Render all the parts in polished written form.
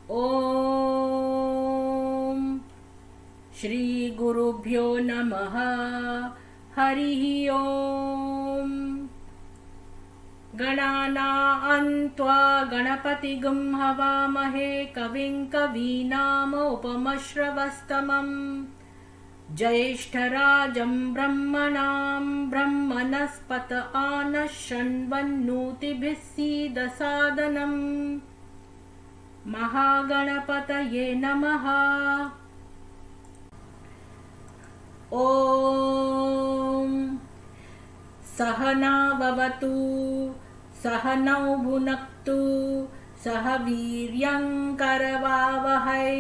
ॐ श्रीगुरुभ्यो नमः। हरिः ॐ। गणानां त्वा गणपतिगुं हवामहे कविं कवीनामुपमश्रवस्तमम् ज्येष्ठराजं ब्रह्मणां ब्रह्मणस्पत आनः शृण्वन्नोतिभिः सीदसादनम्। महागणपतये नमः। ॐ सहनाववतु सहनौ भुनक्तु सह वीर्यं करवावहै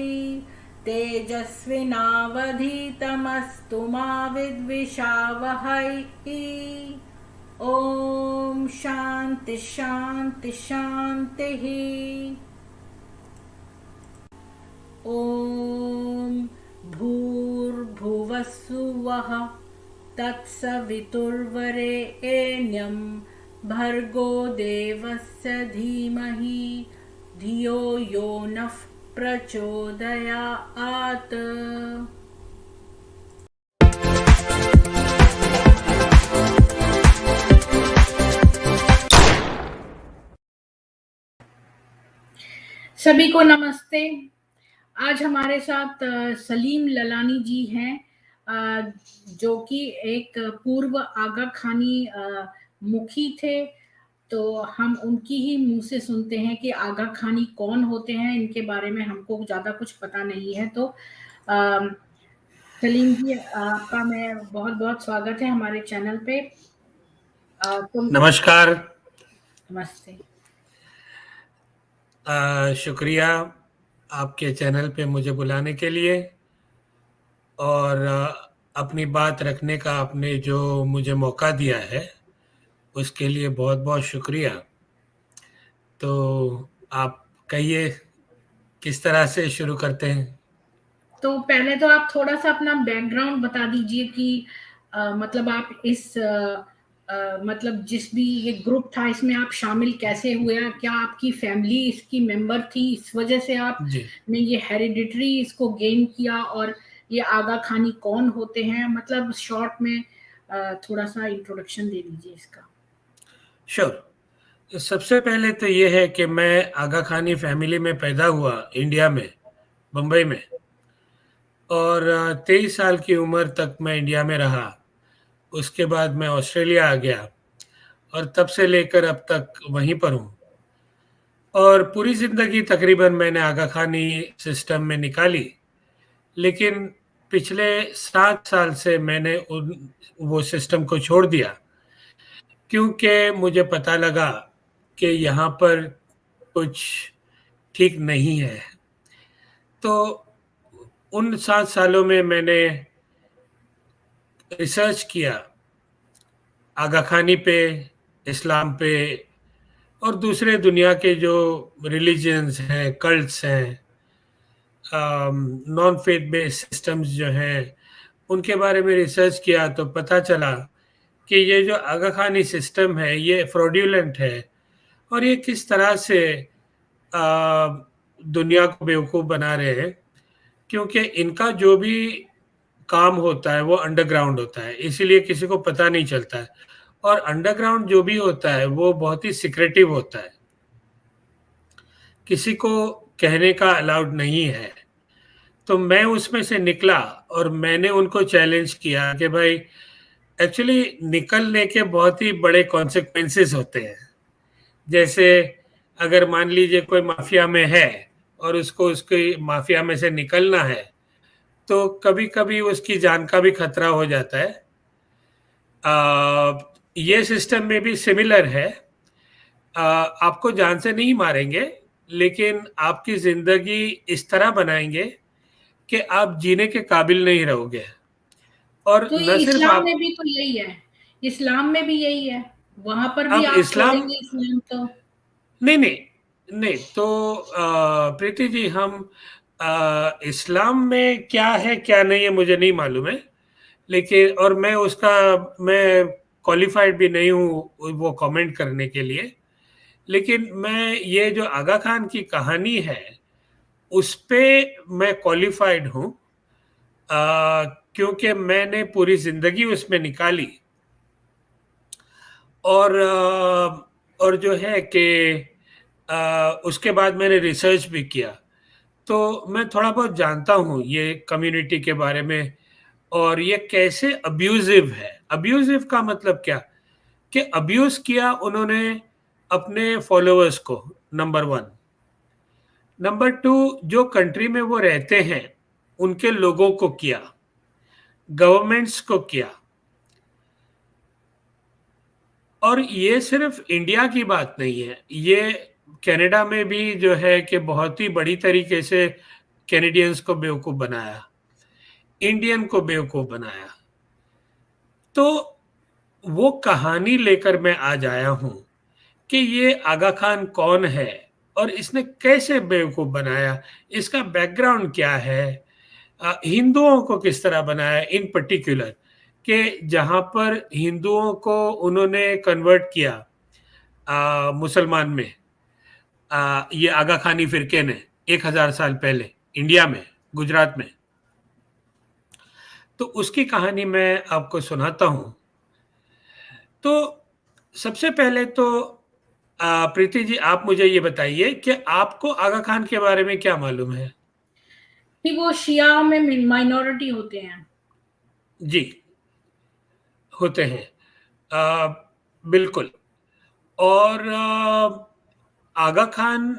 तेजस्विनावधीतमस्तु मा विद्विषावहै। ॐ शान्ति शान्ति शान्तिः। ॐ भूर्भुवस्सुवः तत्सवितुर्वरेण्यं भर्गो देवस्य धीमहि धियो यो नः प्रचोदयात्। सभी को नमस्ते। आज हमारे साथ सलीम ललानी जी हैं, जो कि एक पूर्व आगा खानी मुखी थे। तो हम उनकी ही मुंह से सुनते हैं कि आगा खानी कौन होते हैं। इनके बारे में हमको ज़्यादा कुछ पता नहीं है। तो सलीम जी, आपका मैं बहुत बहुत स्वागत है हमारे चैनल पे। नमस्कार। नमस्ते। शुक्रिया आपके चैनल पे मुझे बुलाने के लिए और अपनी बात रखने का आपने जो मुझे मौका दिया है उसके लिए बहुत बहुत शुक्रिया। तो आप कहिए किस तरह से शुरू करते हैं। तो पहले तो आप थोड़ा सा अपना बैकग्राउंड बता दीजिए कि मतलब आप इस मतलब जिस भी ये ग्रुप था इसमें आप शामिल कैसे हुए, क्या आपकी फैमिली इसकी मेंबर थी, इस वजह से आप जी ने ये हेरिडिटरी इसको गेन किया, और ये आगा खानी कौन होते हैं, मतलब शॉर्ट में थोड़ा सा इंट्रोडक्शन दे दीजिए इसका। श्योर। सबसे पहले तो ये है कि मैं आगा खानी फैमिली में पैदा हुआ इंडिया में, बम्बई में, और 23 साल की उम्र तक मैं इंडिया में रहा। उसके बाद मैं ऑस्ट्रेलिया आ गया और तब से लेकर अब तक वहीं पर हूँ। और पूरी ज़िंदगी तकरीबन मैंने आगा खानी सिस्टम में निकाली, लेकिन पिछले 7 साल से मैंने वो सिस्टम को छोड़ दिया, क्योंकि मुझे पता लगा कि यहाँ पर कुछ ठीक नहीं है। तो उन 7 सालों में मैंने रिसर्च किया आगा खानी पे, इस्लाम पे और दूसरे दुनिया के जो रिलीजन्स हैं, कल्ट्स हैं, नॉन फेथ बेस्ड सिस्टम्स जो हैं, उनके बारे में रिसर्च किया तो पता चला कि ये जो आगा खानी सिस्टम है ये फ्रॉड्यूलेंट है और ये किस तरह से दुनिया को बेवकूफ़ बना रहे हैं, क्योंकि इनका जो भी काम होता है वो अंडरग्राउंड होता है, इसीलिए किसी को पता नहीं चलता है। और अंडरग्राउंड जो भी होता है वो बहुत ही सिक्रेटिव होता है, किसी को कहने का अलाउड नहीं है। तो मैं उसमें से निकला और मैंने उनको चैलेंज किया कि भाई एक्चुअली निकलने के बहुत ही बड़े कॉन्सिक्वेंसेस होते हैं। जैसे अगर मान लीजिए कोई माफिया में है और उसको उसकी माफिया में से निकलना है, तो कभी-कभी उसकी जान का भी खतरा हो जाता है। ये सिस्टम में भी सिमिलर है। आपको जान से नहीं मारेंगे, लेकिन आपकी ज़िंदगी इस तरह बनाएँगे कि आप जीने के काबिल नहीं रहोगे। और तो ये न सिर्फ इस्लाम में आप, भी तो यही है, इस्लाम में भी यही है, वहां पर भी अब आप इस्लाम, छोड़ेंगे इस्लाम तो? नहीं, नहीं, नहीं, तो प्रीति जी, हम इस्लाम में क्या है, क्या नहीं है, मुझे नहीं मालूम है। लेकिन और मैं क्वालिफ़ाइड भी नहीं हूँ वो कमेंट करने के लिए। लेकिन मैं ये जो आगा खान की कहानी है, उस पे मैं क्वालिफाइड हूँ, क्योंकि मैंने पूरी जिंदगी उसमें निकाली। और और जो है कि उसके बाद मैंने रिसर्च भी किया, तो मैं थोड़ा बहुत जानता हूँ ये कम्युनिटी के बारे में, और ये कैसे अब्यूजिव है। अब्यूजिव का मतलब क्या, कि अब्यूज किया उन्होंने अपने फॉलोअर्स को, नंबर वन। नंबर टू, जो कंट्री में वो रहते हैं उनके लोगों को किया, गवर्नमेंट्स को किया। और ये सिर्फ इंडिया की बात नहीं है, ये कनाडा में भी जो है कि बहुत ही बड़ी तरीके से कैनेडियंस को बेवकूफ बनाया, इंडियन को बेवकूफ बनाया। तो वो कहानी लेकर मैं आज आया हूं कि ये आगा खान कौन है और इसने कैसे बेवकूफ बनाया, इसका बैकग्राउंड क्या है, हिंदुओं को किस तरह बनाया इन पर्टिकुलर, कि जहां पर हिंदुओं को उन्होंने कन्वर्ट किया मुसलमान में, ये आगा खानी फिरके ने 1000 साल पहले इंडिया में, गुजरात में। तो उसकी कहानी मैं आपको सुनाता हूं। तो सबसे पहले तो प्रीति जी, आप मुझे ये बताइए कि आपको आगा खान के बारे में क्या मालूम है? कि वो शिया में माइनॉरिटी होते हैं। जी, होते हैं, बिल्कुल। और आगा खान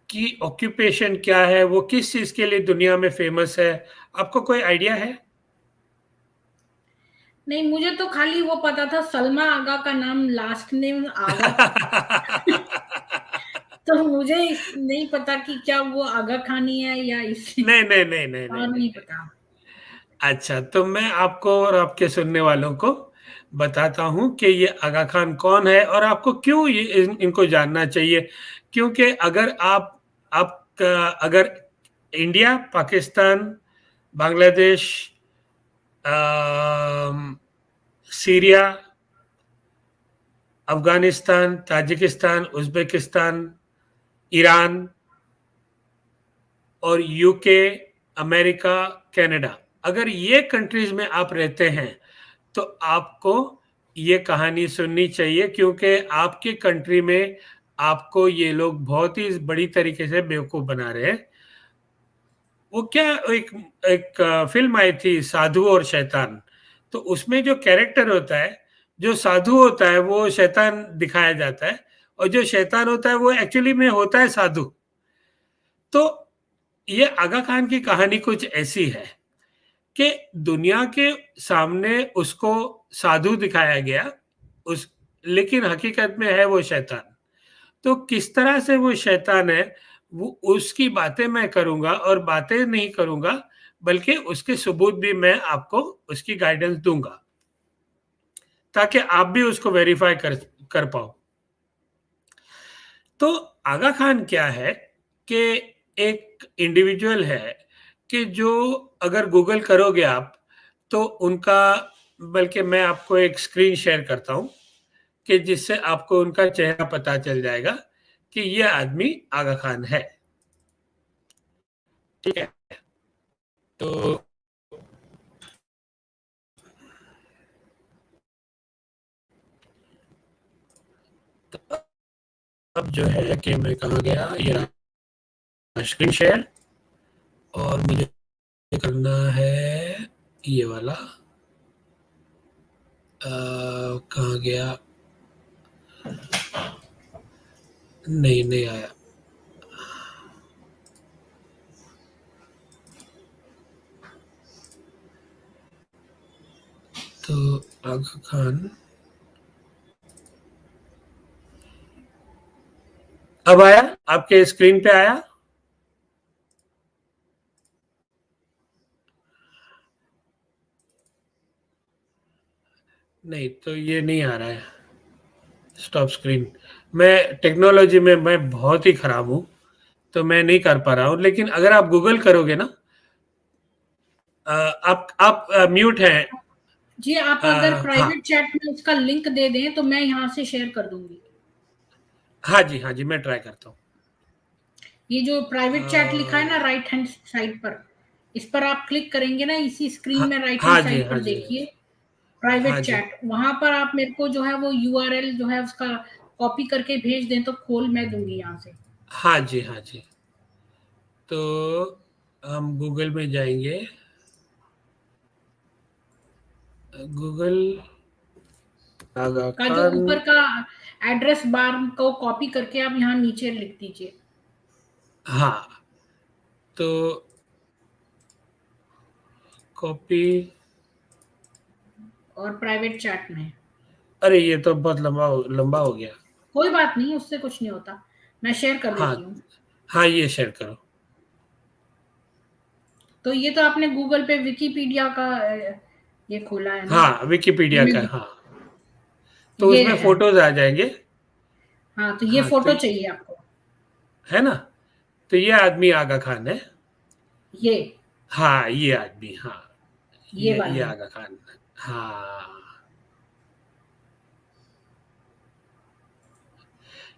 की ऑक्यूपेशन क्या है, वो किस चीज के लिए दुनिया में फेमस है, आपको कोई आइडिया है? नहीं, मुझे तो खाली वो पता था सलमा आगा का नाम लास्ट नेम आगा था। तो मुझे नहीं पता कि क्या वो आगा खानी है या इसे नहीं नहीं नहीं नहीं नहीं और नहीं। नहीं पता। अच्छा, तो मैं आपको और आपके सुनने वालों को बताता हूं कि ये आगा खान कौन है और आपको क्यों ये इनको जानना चाहिए। क्योंकि अगर India, Pakistan, Bangladesh, Syria, Afghanistan, Tajikistan, Uzbekistan, Iran और यूके, अमेरिका, कनाडा, अगर ये कंट्रीज में आप रहते हैं तो आपको ये कहानी सुननी चाहिए, क्योंकि आपके कंट्री में आपको ये लोग बहुत ही बड़ी तरीके से बेवकूफ बना रहे हैं। वो क्या, एक एक फिल्म आई थी साधु और शैतान, तो उसमें जो कैरेक्टर होता है, जो साधु होता है वो शैतान दिखाया जाता है, और जो शैतान होता है वो एक्चुअली में होता है साधु। तो ये आगा खान की कहानी कुछ ऐसी है कि दुनिया के सामने उसको साधु दिखाया गया, उस लेकिन हकीकत में है वो शैतान। तो किस तरह से वो शैतान है, वो उसकी बातें मैं करूंगा, और बातें नहीं करूंगा बल्कि उसके सबूत भी मैं आपको उसकी गाइडेंस दूंगा, ताकि आप भी उसको वेरीफाई कर पाओ। तो आगा खान क्या है कि एक इंडिविजुअल है कि जो, अगर गूगल करोगे आप तो उनका, बल्कि मैं आपको एक स्क्रीन शेयर करता हूं कि जिससे आपको उनका चेहरा पता चल जाएगा कि ये आदमी आगा खान है। ठीक है, तो अब जो है कि मैं कहा गया, ये स्क्रीन शेयर, और मुझे करना है ये वाला, कहाँ गया, नहीं नहीं आया। तो आगा खान अब आया, आपके स्क्रीन पे आया? नहीं, तो ये नहीं आ रहा है स्टॉप स्क्रीन। मैं टेक्नोलॉजी में मैं बहुत ही खराब हूँ, तो मैं नहीं कर पा रहा हूँ, लेकिन अगर आप गूगल करोगे ना, आप म्यूट हैं। जी, आप अगर हाँ, प्राइवेट चैट में उसका लिंक दे दें तो मैं यहाँ से शेयर कर दूंगी। हाँ जी, हाँ जी, मैं ट्राई करता हूँ। ये जो प्राइवेट चैट लिखा है ना राइट हैंड साइड पर, इस पर आप क्लिक करेंगे ना, इसी स्क्रीन में राइट हैंड हाँ जी, साइड हाँ पर जी, देखिए हाँ प्राइवेट जी, चैट, वहां पर आप मेरे को जो है वो यूआरएल जो है उसका कॉपी करके भेज दें तो खोल मैं दूंगी यहाँ से। हाँ जी, हाँ जी। तो हम गूगल में जाएंगे। गूगल आगा का जो खान। ऊपर का एड्रेस बार को कॉपी करके आप यहाँ नीचे लिख दीजिए। हाँ, तो कॉपी। और प्राइवेट चैट में अरे ये तो बहुत लंबा हो गया। कोई बात नहीं, उससे कुछ नहीं होता, मैं शेयर कर हाँ, देती हूँ। हाँ, ये शेयर करो। तो ये तो आपने गूगल पे विकिपीडिया का ये खोला है ना, हाँ, विकिपीडिया का, इमेज, हाँ। तो ये उसमें है। फोटोज आ जाएंगे। हाँ तो ये हाँ, तो फोटो चाहिए आपको। है ना? तो ये आदमी आगा खान है। ये हाँ, ये आदमी, हाँ। ये ये वाले। आगा खान। हाँ,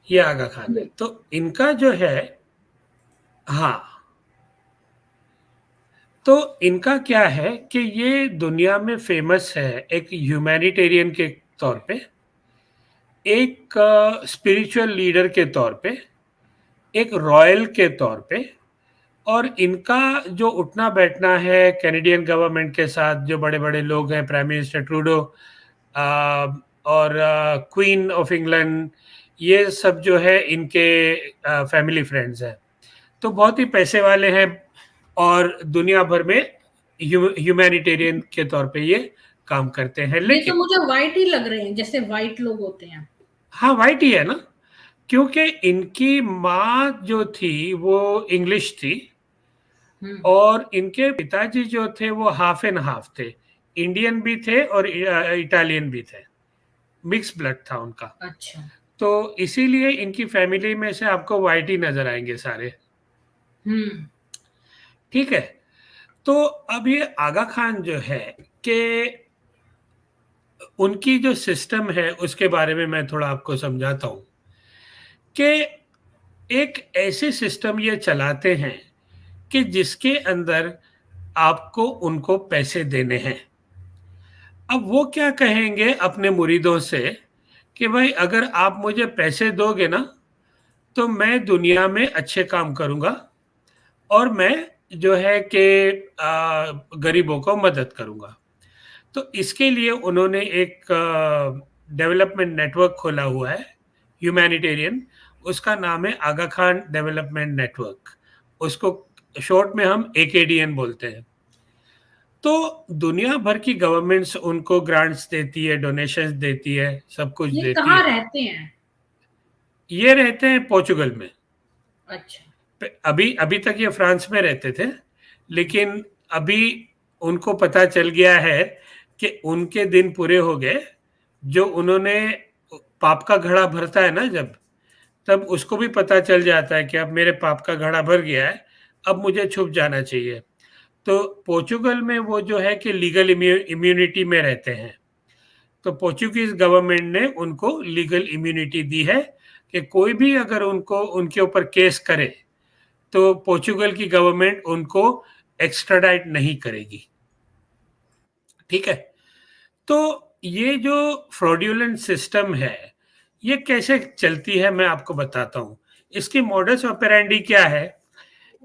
ये आगा खान है। ये तो इनका जो है, हाँ, तो इनका क्या है कि ये दुनिया में फेमस है एक ह्यूमैनिटेरियन के तौर पे, एक स्पिरिचुअल लीडर के तौर पे, एक रॉयल के तौर पे। और इनका जो उठना बैठना है कैनेडियन गवर्नमेंट के साथ, जो बड़े बड़े लोग हैं, प्राइम मिनिस्टर ट्रूडो और क्वीन ऑफ इंग्लैंड, ये सब जो है इनके फैमिली फ्रेंड्स हैं। तो बहुत ही पैसे वाले हैं और दुनिया भर में ह्यूमैनिटेरियन के तौर पे ये काम करते हैं। ये तो लेकिन मुझे वाइट ही लग रहे हैं, जैसे वाइट लोग होते हैं। हाँ, वाइट ही है ना, क्योंकि इनकी माँ जो थी वो इंग्लिश थी हम्म। और इनके पिताजी जो थे वो हाफ एंड हाफ थे, इंडियन भी थे और इटालियन भी थे, मिक्स ब्लड था उनका। अच्छा। तो इसीलिए इनकी फैमिली में से आपको वाइट ही नजर आएंगे सारे। हम्म। ठीक है। तो अब ये आगा खान जो है कि उनकी जो सिस्टम है उसके बारे में मैं थोड़ा आपको समझाता हूँ कि एक ऐसे सिस्टम ये चलाते हैं कि जिसके अंदर आपको उनको पैसे देने हैं। अब वो क्या कहेंगे अपने मुरीदों से कि भाई अगर आप मुझे पैसे दोगे ना तो मैं दुनिया में अच्छे काम करूंगा और मैं जो है कि गरीबों को मदद करूंगा। तो इसके लिए उन्होंने एक डेवलपमेंट नेटवर्क खोला हुआ है, ह्यूमैनिटेरियन। उसका नाम है आगा खान डेवलपमेंट नेटवर्क। उसको शॉर्ट में हम एकेडीएन बोलते हैं। तो दुनिया भर की गवर्नमेंट्स उनको ग्रांट्स देती है, डोनेशंस देती है, सब कुछ ये देती कहाँ है। रहते हैं? ये रहते हैं पोर्चुगल में। अच्छा। अभी अभी तक ये फ्रांस में रहते थे, लेकिन अभी उनको पता चल गया है कि उनके दिन पूरे हो गए। जो उन्होंने पाप का घड़ा भरता है ना जब, तब उसको भी पता चल जाता है कि अब मेरे पाप का घड़ा भर गया है, अब मुझे छुप जाना चाहिए। तो पोर्चुगल में वो जो है कि लीगल इम्यूनिटी में रहते हैं। तो पोर्चुगीज गवर्नमेंट ने उनको लीगल इम्यूनिटी दी है कि कोई भी अगर उनको उनके ऊपर केस करे तो पोर्चुगल की गवर्नमेंट उनको एक्स्ट्राडाइट नहीं करेगी। ठीक है। तो ये जो फ्रॉड्यूलेंट सिस्टम है ये कैसे चलती है मैं आपको बताता हूं। इसकी मॉडस ऑपरेंडी क्या है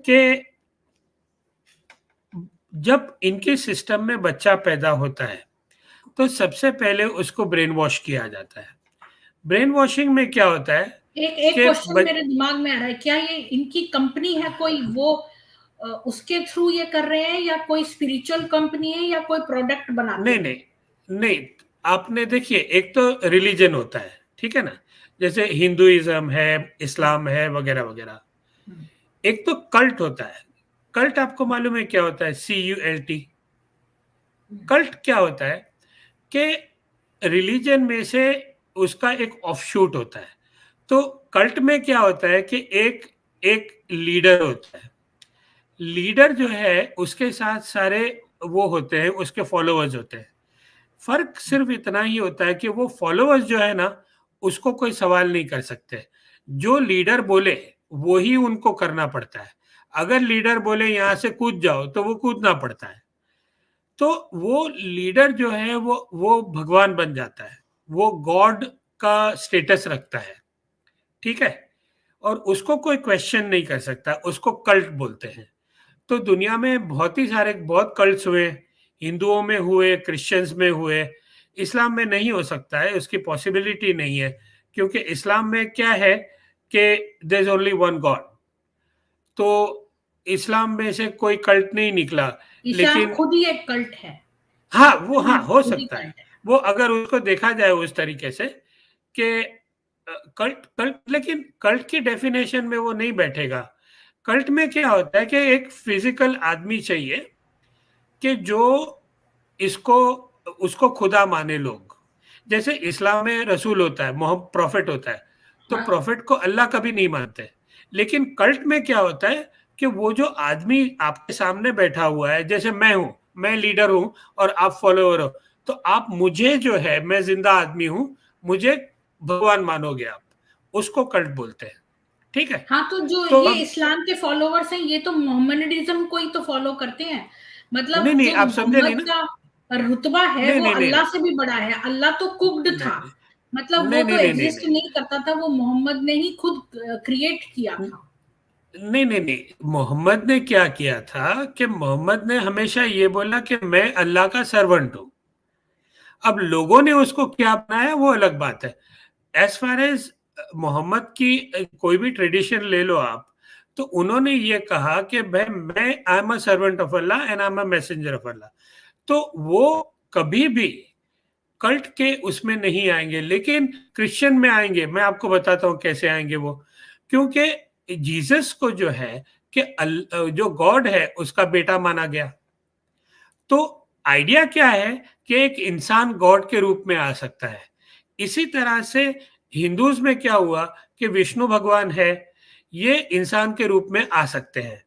कि जब इनके सिस्टम में बच्चा पैदा होता है तो सबसे पहले उसको ब्रेन वॉश किया जाता है। ब्रेन वॉशिंग में क्या होता है एक एक कि क्वेश्चन मेरे दिमाग में आ रहा है, क्या ये इनकी कंपनी है कोई, वो उसके थ्रू ये कर रहे हैं, या कोई स्पिरिचुअल कंपनी है, या कोई प्रोडक्ट बनाते नहीं, हैं? नहीं, नहीं। आपने देखिए, एक तो रिलीजन होता है, ठीक है ना, जैसे हिंदुइज्म है, हाँ। इस्लाम है, वगैरह वगैरह। हम्म। एक तो कल्ट होता है। कल्ट आपको मालूम है क्या होता है? CULT। हम्म। कल्ट क्या होता है कि रिलीजन में से उसका एक ऑफशूट होता है। तो कल्ट में क्या होता है कि एक एक लीडर होता है। लीडर जो है उसके साथ सारे वो होते हैं, उसके फॉलोअर्स होते हैं। फर्क सिर्फ इतना ही होता है कि वो फॉलोअर्स जो है ना, उसको कोई सवाल नहीं कर सकते। जो लीडर बोले वो ही उनको करना पड़ता है। अगर लीडर बोले यहाँ से कूद जाओ तो वो कूदना पड़ता है। तो वो लीडर जो है वो भगवान बन जाता है, वो गॉड का स्टेटस रखता है, ठीक है। और उसको कोई क्वेश्चन नहीं कर सकता, उसको कल्ट बोलते हैं। तो दुनिया में बहुत ही सारे बहुत कल्ट्स हुए, हिंदुओं में हुए, क्रिश्चियंस में हुए, इस्लाम में नहीं हो सकता है, उसकी पॉसिबिलिटी नहीं है, क्योंकि इस्लाम में क्या है कि there is only one God. तो इस्लाम में से कोई कल्ट नहीं निकला। इस्लाम लेकिन खुद ही एक कल्ट है। हाँ, वो हाँ हो खुद ही सकता है, कल्ट है। वो अगर उसको देखा जाए उस तरीके से कि कल्ट कल्ट, लेकिन कल्ट की डेफिनेशन में वो नहीं बैठेगा। कल्ट में क्या होता है कि एक फिजिकल आदमी चाहिए कि जो इसको उसको खुदा माने लोग। जैसे इस्लाम में रसूल होता है, मोहम्मद प्रॉफिट होता है, तो हाँ, प्रॉफिट को अल्लाह कभी नहीं मानते। लेकिन कल्ट में क्या होता है कि वो जो आदमी आपके सामने बैठा हुआ है, जैसे मैं हूं, मैं लीडर हूं और आप फॉलोअर हो, तो आप मुझे जो है, मैं जिंदा आदमी हूं, मुझे भगवान मानोगे आप, उसको कल्ट बोलते हैं, ठीक है। हाँ, तो जो तो ये अब इस्लाम के फॉलोवर्स हैं, ये तो मोहम्मडनिज्म को ही तो फॉलो करते हैं। मतलब नहीं नहीं, जो आप समझे नहीं मोहम्मद ना। का रुतबा है नहीं वो नहीं नहीं अल्लाह से भी बड़ा है। अल्लाह तो कुक्ड था, नहीं मतलब वो नहीं तो नहीं नहीं नहीं एग्जिस्ट नहीं करता था, वो मोहम्मद ने ही खुद क्रिएट किया नहीं था। नहीं नहीं नहीं, मोहम्मद ने क्या किया था कि मोहम्मद ने हमेशा ये बोला कि मैं अल्लाह का सर्वेंट हूं। अब लोगों ने उसको क्या बनाया वो अलग बात है। एज फार एज मोहम्मद की कोई भी ट्रेडिशन ले लो आप, तो उन्होंने ये कहा कि भाई मैं I am a servant of Allah and I am a messenger of Allah. तो वो कभी भी कल्ट के उसमें नहीं आएंगे, लेकिन क्रिश्चियन में आएंगे। मैं आपको बताता हूँ कैसे आएंगे वो, क्योंकि जीसस को जो है कि जो गॉड है उसका बेटा माना गया। तो आइडिया क्या है कि एक इंसान गॉड के रूप में आ सकता है। इसी तरह से हिंदूज में क्या हुआ कि विष्णु भगवान है, ये इंसान के रूप में आ सकते हैं,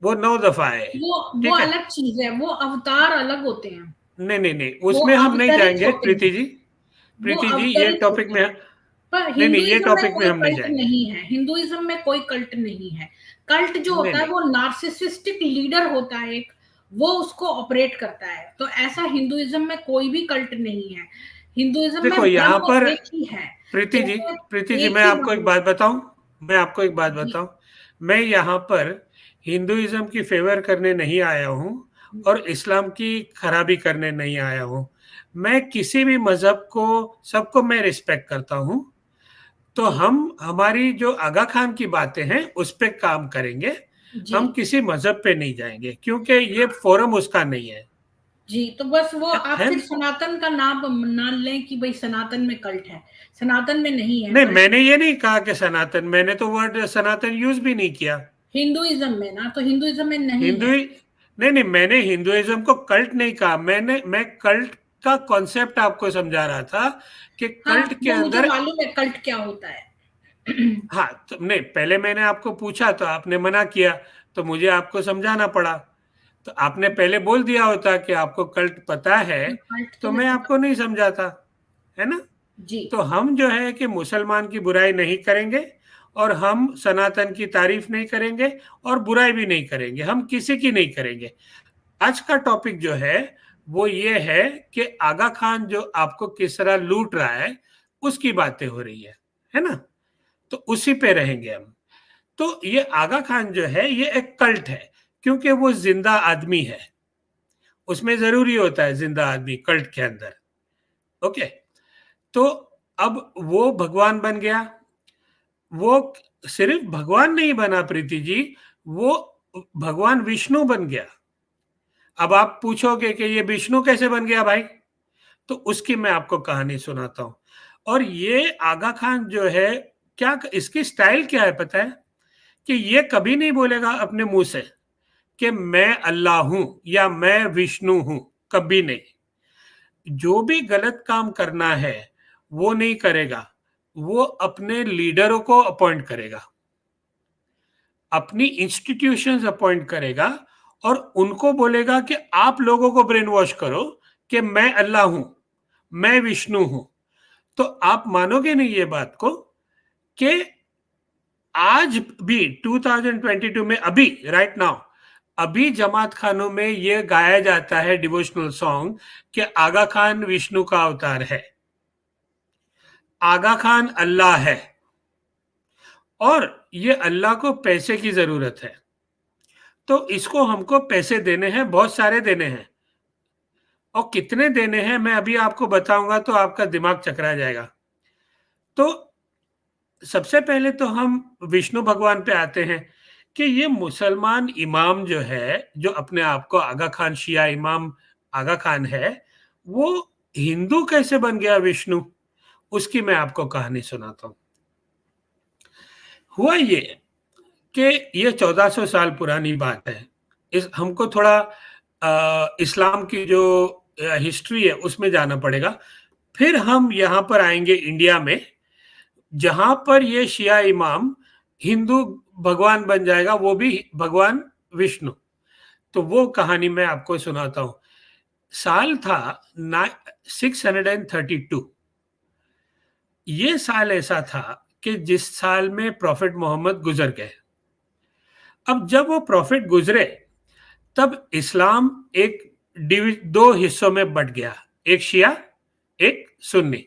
वो 9 दफा है, वो ठीक है। अलग चीज है, वो अवतार अलग होते हैं। नहीं नहीं नहीं, वो उसमें हम नहीं अवतरित जाएंगे होते प्रीति हैं। जी। वो प्रीति जी ये अवतरित टॉपिक होते में, हैं। पर नहीं नहीं, ये हिंदुइज्म में टॉपिक में कोई हम नहीं कल्ट जाएंगे। नहीं है। हिंदुइज्म में कोई कल्ट नहीं है। कल्ट जो नहीं होता है नहीं, वो नार्सिसिस्टिक लीडर होता है एक, वो उसको ऑपरेट करता है। तो ऐसा हिंदुइज्म में कोई भी कल्ट नहीं है। हिंदुइज्म देखो में यहाँ ब्रह्म पर एक ही है। प्रीति जी, जैसे प्रीति जी एक मैं ही आपको एक भगवान। बात बताऊं, मैं आपको एक बात जी, बताऊं, मैं यहाँ पर हिंदुइज्म की फेवर करने नहीं आया हूँ और इस्लाम की खराबी करने नहीं आया हूँ। मैं किसी भी मजहब को, सबको मैं रिस्पेक्ट करता हूँ। तो जी, हम हमारी जो आगा खान की बातें हैं उस पे काम करेंगे, जी, हम किसी मजहब पे नहीं जाएंगे, क्योंकि ये हाँ, फोरम उसका नहीं है। जी। तो बस वो आप है फिर ना? सनातन का नाम ना लें कि भाई सनातन में कल्ट है। सनातन में नहीं है नहीं, कल्ट। मैंने ये नहीं कहा कि सनातन, मैंने तो वर्ड सनातन यूज भी नहीं किया। हिंदुइज्म में ना, तो हिंदुइज्म में नहीं हिंदू है। नहीं नहीं, मैंने हिंदुइज्म को कल्ट नहीं कहा, मैं कल्ट का कॉन्सेप्ट आपको समझा रहा था कि हाँ, कल्ट के वो मुझे अंदर। मालूम है कल्ट क्या होता है। हाँ, तो नहीं, पहले मैंने आपको पूछा तो आपने मना किया, तो मुझे आपको समझाना पड़ा। तो आपने पहले बोल दिया होता कि आपको कल्ट पता है, कल्ट तो तो मैं मैं पता। आपको नहीं समझाता, है ना। जी, तो हम जो है कि मुसलमान की बुराई नहीं करेंगे और हम सनातन की तारीफ नहीं करेंगे और बुराई भी नहीं करेंगे, हम किसी की नहीं करेंगे। आज का टॉपिक जो है वो ये है कि आगा खान जो आपको किस तरह लूट रहा है उसकी बातें हो रही है ना। तो उसी पे रहेंगे हम। तो ये आगा खान जो है ये एक कल्ट है, क्योंकि वो जिंदा आदमी है, उसमें जरूरी होता है जिंदा आदमी कल्ट के अंदर। ओके। तो अब वो भगवान बन गया, वो सिर्फ भगवान नहीं बना प्रीति जी, वो भगवान विष्णु बन गया। अब आप पूछोगे कि ये विष्णु कैसे बन गया भाई, तो उसकी मैं आपको कहानी सुनाता हूं। और ये आगा खान जो है, क्या इसकी स्टाइल क्या है पता है, कि ये कभी नहीं बोलेगा अपने मुंह से कि मैं अल्लाह हूं या मैं विष्णु हूं, कभी नहीं। जो भी गलत काम करना है वो नहीं करेगा, वो अपने लीडरों को अपॉइंट करेगा, अपनी इंस्टीट्यूशंस अपॉइंट करेगा और उनको बोलेगा कि आप लोगों को ब्रेन वॉश करो कि मैं अल्लाह हूं, मैं विष्णु हूं। तो आप मानोगे नहीं ये बात को कि आज भी 2022 में अभी राइट नाउ अभी जमात खानों में ये गाया जाता है डिवोशनल सॉन्ग कि आगा खान विष्णु का अवतार है, आगा खान अल्लाह है और ये अल्लाह को पैसे की जरूरत है, तो इसको हमको पैसे देने हैं, बहुत सारे देने हैं, और कितने देने हैं मैं अभी आपको बताऊंगा तो आपका दिमाग चकरा जाएगा। तो सबसे पहले तो हम विष्णु भगवान पे आते हैं कि ये मुसलमान इमाम जो है, जो अपने आप को आगा खान, शिया इमाम आगा खान है, वो हिंदू कैसे बन गया विष्णु, उसकी मैं आपको कहानी सुनाता हूं। हुआ ये कि ये 1400 साल पुरानी बात है। इस हमको थोड़ा इस्लाम की जो हिस्ट्री है उसमें जाना पड़ेगा, फिर हम यहाँ पर आएंगे इंडिया में, जहां पर ये शिया इमाम हिंदू भगवान बन जाएगा, वो भी भगवान विष्णु। तो वो कहानी मैं आपको सुनाता हूं। साल था 632। ये साल ऐसा था कि जिस साल में प्रॉफिट मोहम्मद गुजर गए। अब जब वो प्रॉफिट गुजरे तब इस्लाम एक दो हिस्सों में बट गया, एक शिया एक सुन्नी।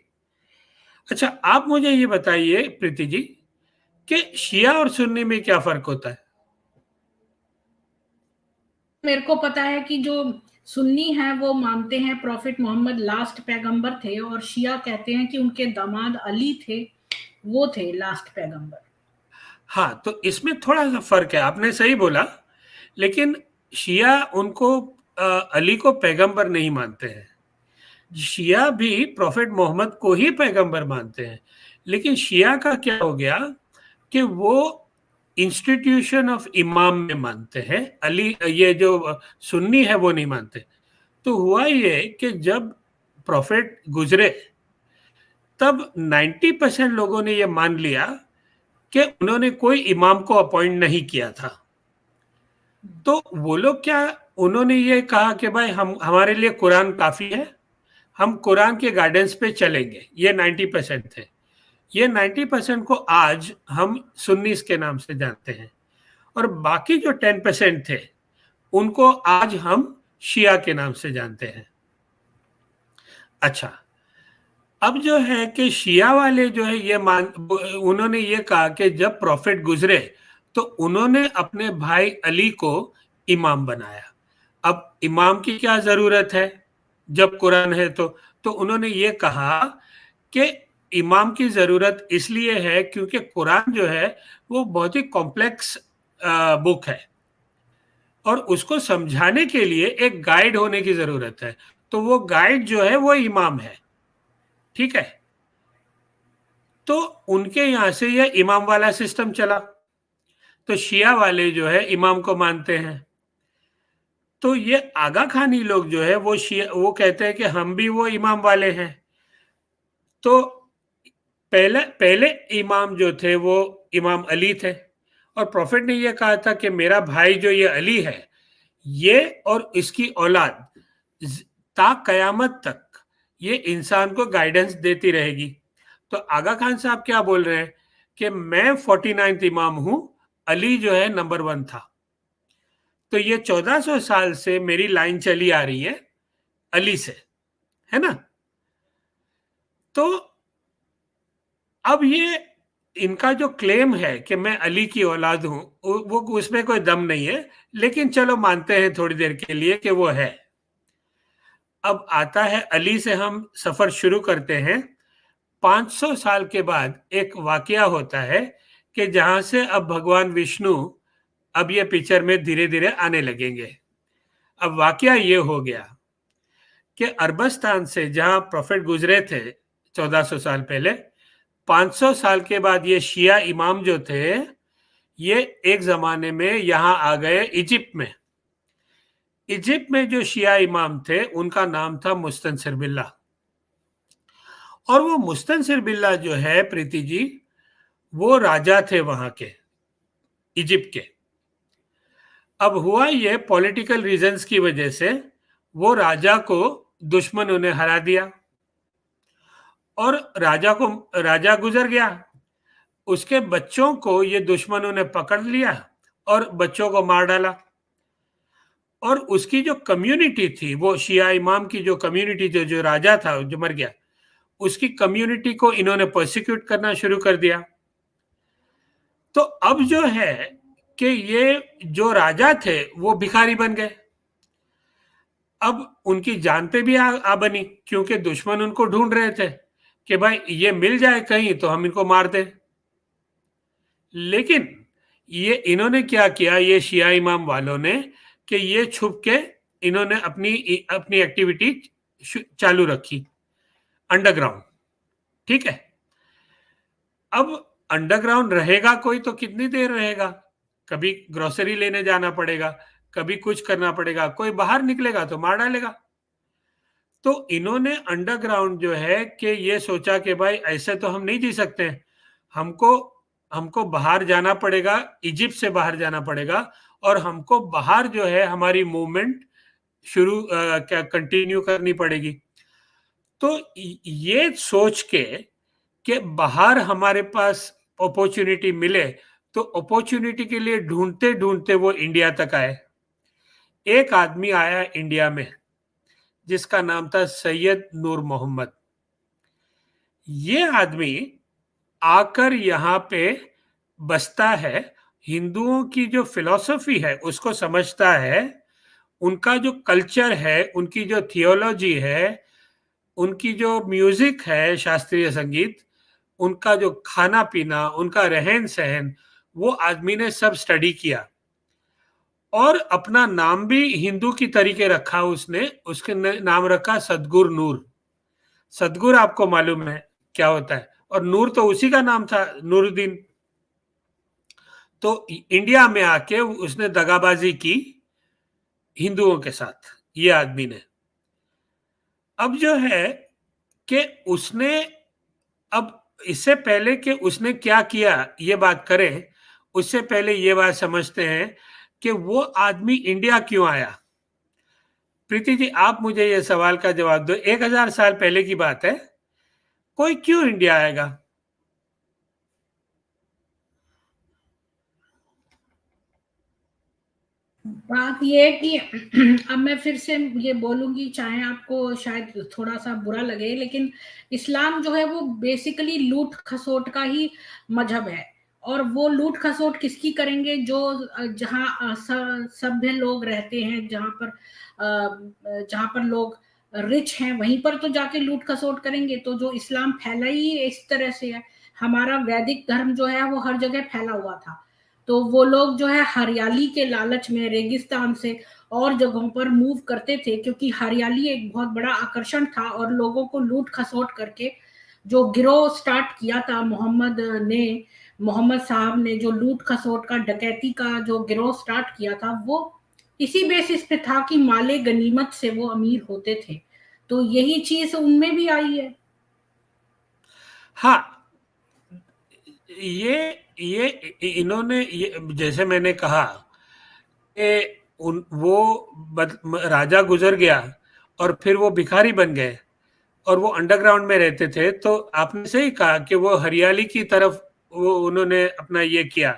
अच्छा, आप मुझे ये बताइए प्रीति जी कि शिया और सुन्नी में क्या फर्क होता है? मेरे को पता है कि जो सुन्नी है वो मानते हैं प्रॉफिट मोहम्मद लास्ट पैगंबर थे, और शिया कहते हैं कि उनके दामाद अली थे, वो थे लास्ट पैगंबर। हाँ, तो इसमें थोड़ा सा फर्क है, आपने सही बोला, लेकिन शिया उनको अली को पैगंबर नहीं मानते हैं। शिया भी प्रॉफिट मोहम्मद को ही पैगंबर मानते हैं, लेकिन शिया का क्या हो गया कि वो इंस्टीट्यूशन ऑफ इमाम में मानते हैं, अली ये जो सुन्नी है वो नहीं मानते। तो हुआ ये कि जब प्रॉफिट गुजरे तब 90% लोगों ने ये मान लिया कि उन्होंने कोई इमाम को अपॉइंट नहीं किया था। तो वो लोग क्या, उन्होंने ये कहा कि भाई हम हमारे लिए कुरान काफी है, हम कुरान के गाइडेंस पे चलेंगे। ये 90% थे। ये 90% को आज हम सुन्नीस के नाम से जानते हैं, और बाकी जो 10% थे उनको आज हम शिया के नाम से जानते हैं। अच्छा, अब जो है कि शिया वाले जो है ये उन्होंने ये कहा कि जब प्रॉफिट गुजरे तो उन्होंने अपने भाई अली को इमाम बनाया। अब इमाम की क्या जरूरत है जब कुरान है? तो उन्होंने ये कहा कि इमाम की जरूरत इसलिए है क्योंकि कुरान जो है वो बहुत ही कॉम्प्लेक्स बुक है, और उसको समझाने के लिए एक गाइड होने की जरूरत है। तो वो गाइड जो है वो इमाम है, ठीक है? तो उनके यहां से ये इमाम वाला सिस्टम चला। तो शिया वाले जो है इमाम को मानते हैं। तो ये आगा खानी लोग जो है वो कहते हैं कि हम भी वो इमाम वाले हैं। तो पहले पहले इमाम जो थे वो इमाम अली थे, और प्रॉफिट ने ये कहा था कि मेरा भाई जो ये अली है, ये और इसकी औलाद ता कयामत तक ये इंसान को गाइडेंस देती रहेगी। तो आगा खान साहब क्या बोल रहे हैं कि मैं 49th इमाम हूं, अली जो है नंबर 1 था। तो ये 1400 साल से मेरी लाइन चली आ रही है अली से, है ना? तो अब ये इनका जो क्लेम है कि मैं अली की औलाद हूं, वो उसमें कोई दम नहीं है, लेकिन चलो मानते हैं थोड़ी देर के लिए कि वो है। अब आता है अली से हम सफर शुरू करते हैं। 500 साल के बाद एक वाकया होता है कि जहां से अब भगवान विष्णु अब ये पिक्चर में धीरे धीरे आने लगेंगे। अब वाकया ये हो गया कि अरबस्तान से जहां प्रॉफिट गुजरे थे 1400 साल पहले, 500 साल के बाद ये शिया इमाम जो थे ये एक जमाने में यहां आ गए इजिप्ट में। इजिप्ट में जो शिया इमाम थे उनका नाम था मुस्तनसिर बिल्ला, और वो मुस्तनसिर बिल्ला जो है प्रीति जी, वो राजा थे वहां के इजिप्ट के। अब हुआ ये पॉलिटिकल रीजंस की वजह से वो राजा को दुश्मनों ने हरा दिया, और राजा गुजर गया। उसके बच्चों को ये दुश्मनों ने पकड़ लिया और बच्चों को मार डाला। और उसकी जो कम्युनिटी थी, वो शिया इमाम की जो कम्युनिटी थी, जो राजा था जो मर गया, उसकी कम्युनिटी को इन्होंने प्रोसिक्यूट करना शुरू कर दिया। तो अब जो है कि ये जो राजा थे वो भिखारी बन गए। अब उनकी जान पे भी आ बनी, क्योंकि दुश्मन उनको ढूंढ रहे थे कि भाई ये मिल जाए कहीं तो हम इनको मार दें। लेकिन ये इन्होंने क्या किया, ये शिया इमाम वालों ने, कि ये छुप के इन्होंने अपनी अपनी एक्टिविटी चालू रखी अंडरग्राउंड। ठीक है, अब अंडरग्राउंड रहेगा कोई तो कितनी देर रहेगा? कभी ग्रोसरी लेने जाना पड़ेगा, कभी कुछ करना पड़ेगा, कोई बाहर निकलेगा तो मार डालेगा। तो इन्होंने अंडरग्राउंड जो है कि ये सोचा कि भाई ऐसे तो हम नहीं जी सकते, हमको हमको बाहर जाना पड़ेगा, इजिप्ट से बाहर जाना पड़ेगा, और हमको बाहर जो है हमारी मूवमेंट शुरू क्या कंटिन्यू करनी पड़ेगी। तो ये सोच के कि बाहर हमारे पास अपॉर्चुनिटी मिले, तो अपॉर्चुनिटी के लिए ढूंढते ढूंढते वो इंडिया तक आए। एक आदमी आया इंडिया में जिसका नाम था सैयद नूर मोहम्मद। ये आदमी आकर यहाँ पे बसता है, हिंदुओं की जो फिलॉसफी है उसको समझता है, उनका जो कल्चर है, उनकी जो थियोलॉजी है, उनकी जो म्यूजिक है, शास्त्रीय संगीत, उनका जो खाना पीना, उनका रहन सहन, वो आदमी ने सब स्टडी किया और अपना नाम भी हिंदू की तरीके रखा उसने। उसके नाम रखा सदगुरु नूर। सदगुरु आपको मालूम है क्या होता है, और नूर तो उसी का नाम था, नूरुद्दीन। तो इंडिया में आके उसने दगाबाजी की हिंदुओं के साथ, ये आदमी ने। अब जो है कि उसने, अब इससे पहले कि उसने क्या किया ये बात करें, उससे पहले ये बात समझते हैं कि वो आदमी इंडिया क्यों आया। प्रीति जी, आप मुझे ये सवाल का जवाब दो। 1000 साल पहले की बात है, कोई क्यों इंडिया आएगा? बात ये है कि अब मैं फिर से ये बोलूंगी, चाहे आपको शायद थोड़ा सा बुरा लगे, लेकिन इस्लाम जो है वो बेसिकली लूट खसोट का ही मजहब है। और वो लूट खसोट किसकी करेंगे? जो जहाँ सभ्य लोग रहते हैं, जहाँ पर लोग रिच हैं, वहीं पर तो जाके लूट खसोट करेंगे। तो जो इस्लाम फैला ही इस तरह से है, हमारा वैदिक धर्म जो है वो हर जगह फैला हुआ था। तो वो लोग जो है हरियाली के लालच में रेगिस्तान से और जगहों पर मूव करते थे, क्योंकि हरियाली एक बहुत बड़ा आकर्षण था। और लोगों को लूट खसोट करके जो गिरोह स्टार्ट किया था मोहम्मद साहब ने, जो लूट खसोट का, डकैती का जो गिरोह स्टार्ट किया था, वो इसी बेसिस पे था कि माले गनीमत से वो अमीर होते थे। तो यही चीज उनमें भी आई है। हाँ, ये इन्होंने, ये जैसे मैंने कहा कि राजा गुजर गया और फिर वो भिखारी बन गए और वो अंडरग्राउंड में रहते थे। तो आपने सही कहा कि वो हरियाली की तरफ वो उन्होंने अपना ये किया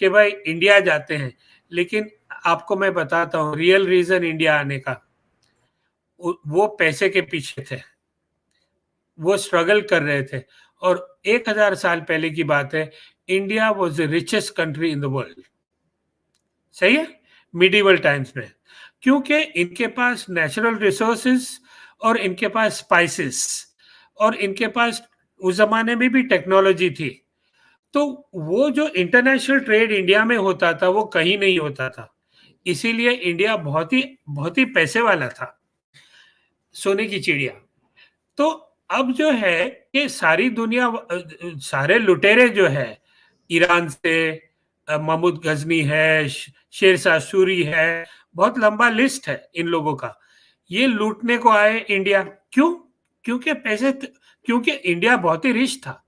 कि भाई इंडिया जाते हैं। लेकिन आपको मैं बताता हूँ रियल रीजन इंडिया आने का, वो पैसे के पीछे थे, वो स्ट्रगल कर रहे थे। और 1000 साल पहले की बात है, India was the richest country in the world. सही है, मिडिवल टाइम्स में, क्योंकि इनके पास नेचुरल रिसोर्सेस और इनके पास स्पाइसेस और इनके पास उस जमाने में भी टेक्नोलॉजी थी। तो वो जो इंटरनेशनल ट्रेड इंडिया में होता था वो कहीं नहीं होता था। इसीलिए इंडिया बहुत ही पैसे वाला था, सोने की चिड़िया। तो अब जो है कि सारी दुनिया, सारे लुटेरे जो है, ईरान से महमूद गजनी है, शेरशाह सूरी है, बहुत लंबा लिस्ट है इन लोगों का। ये लूटने को आए इंडिया। क्यों? क्योंकि क्योंकि इंडिया बहुत ही रिच था।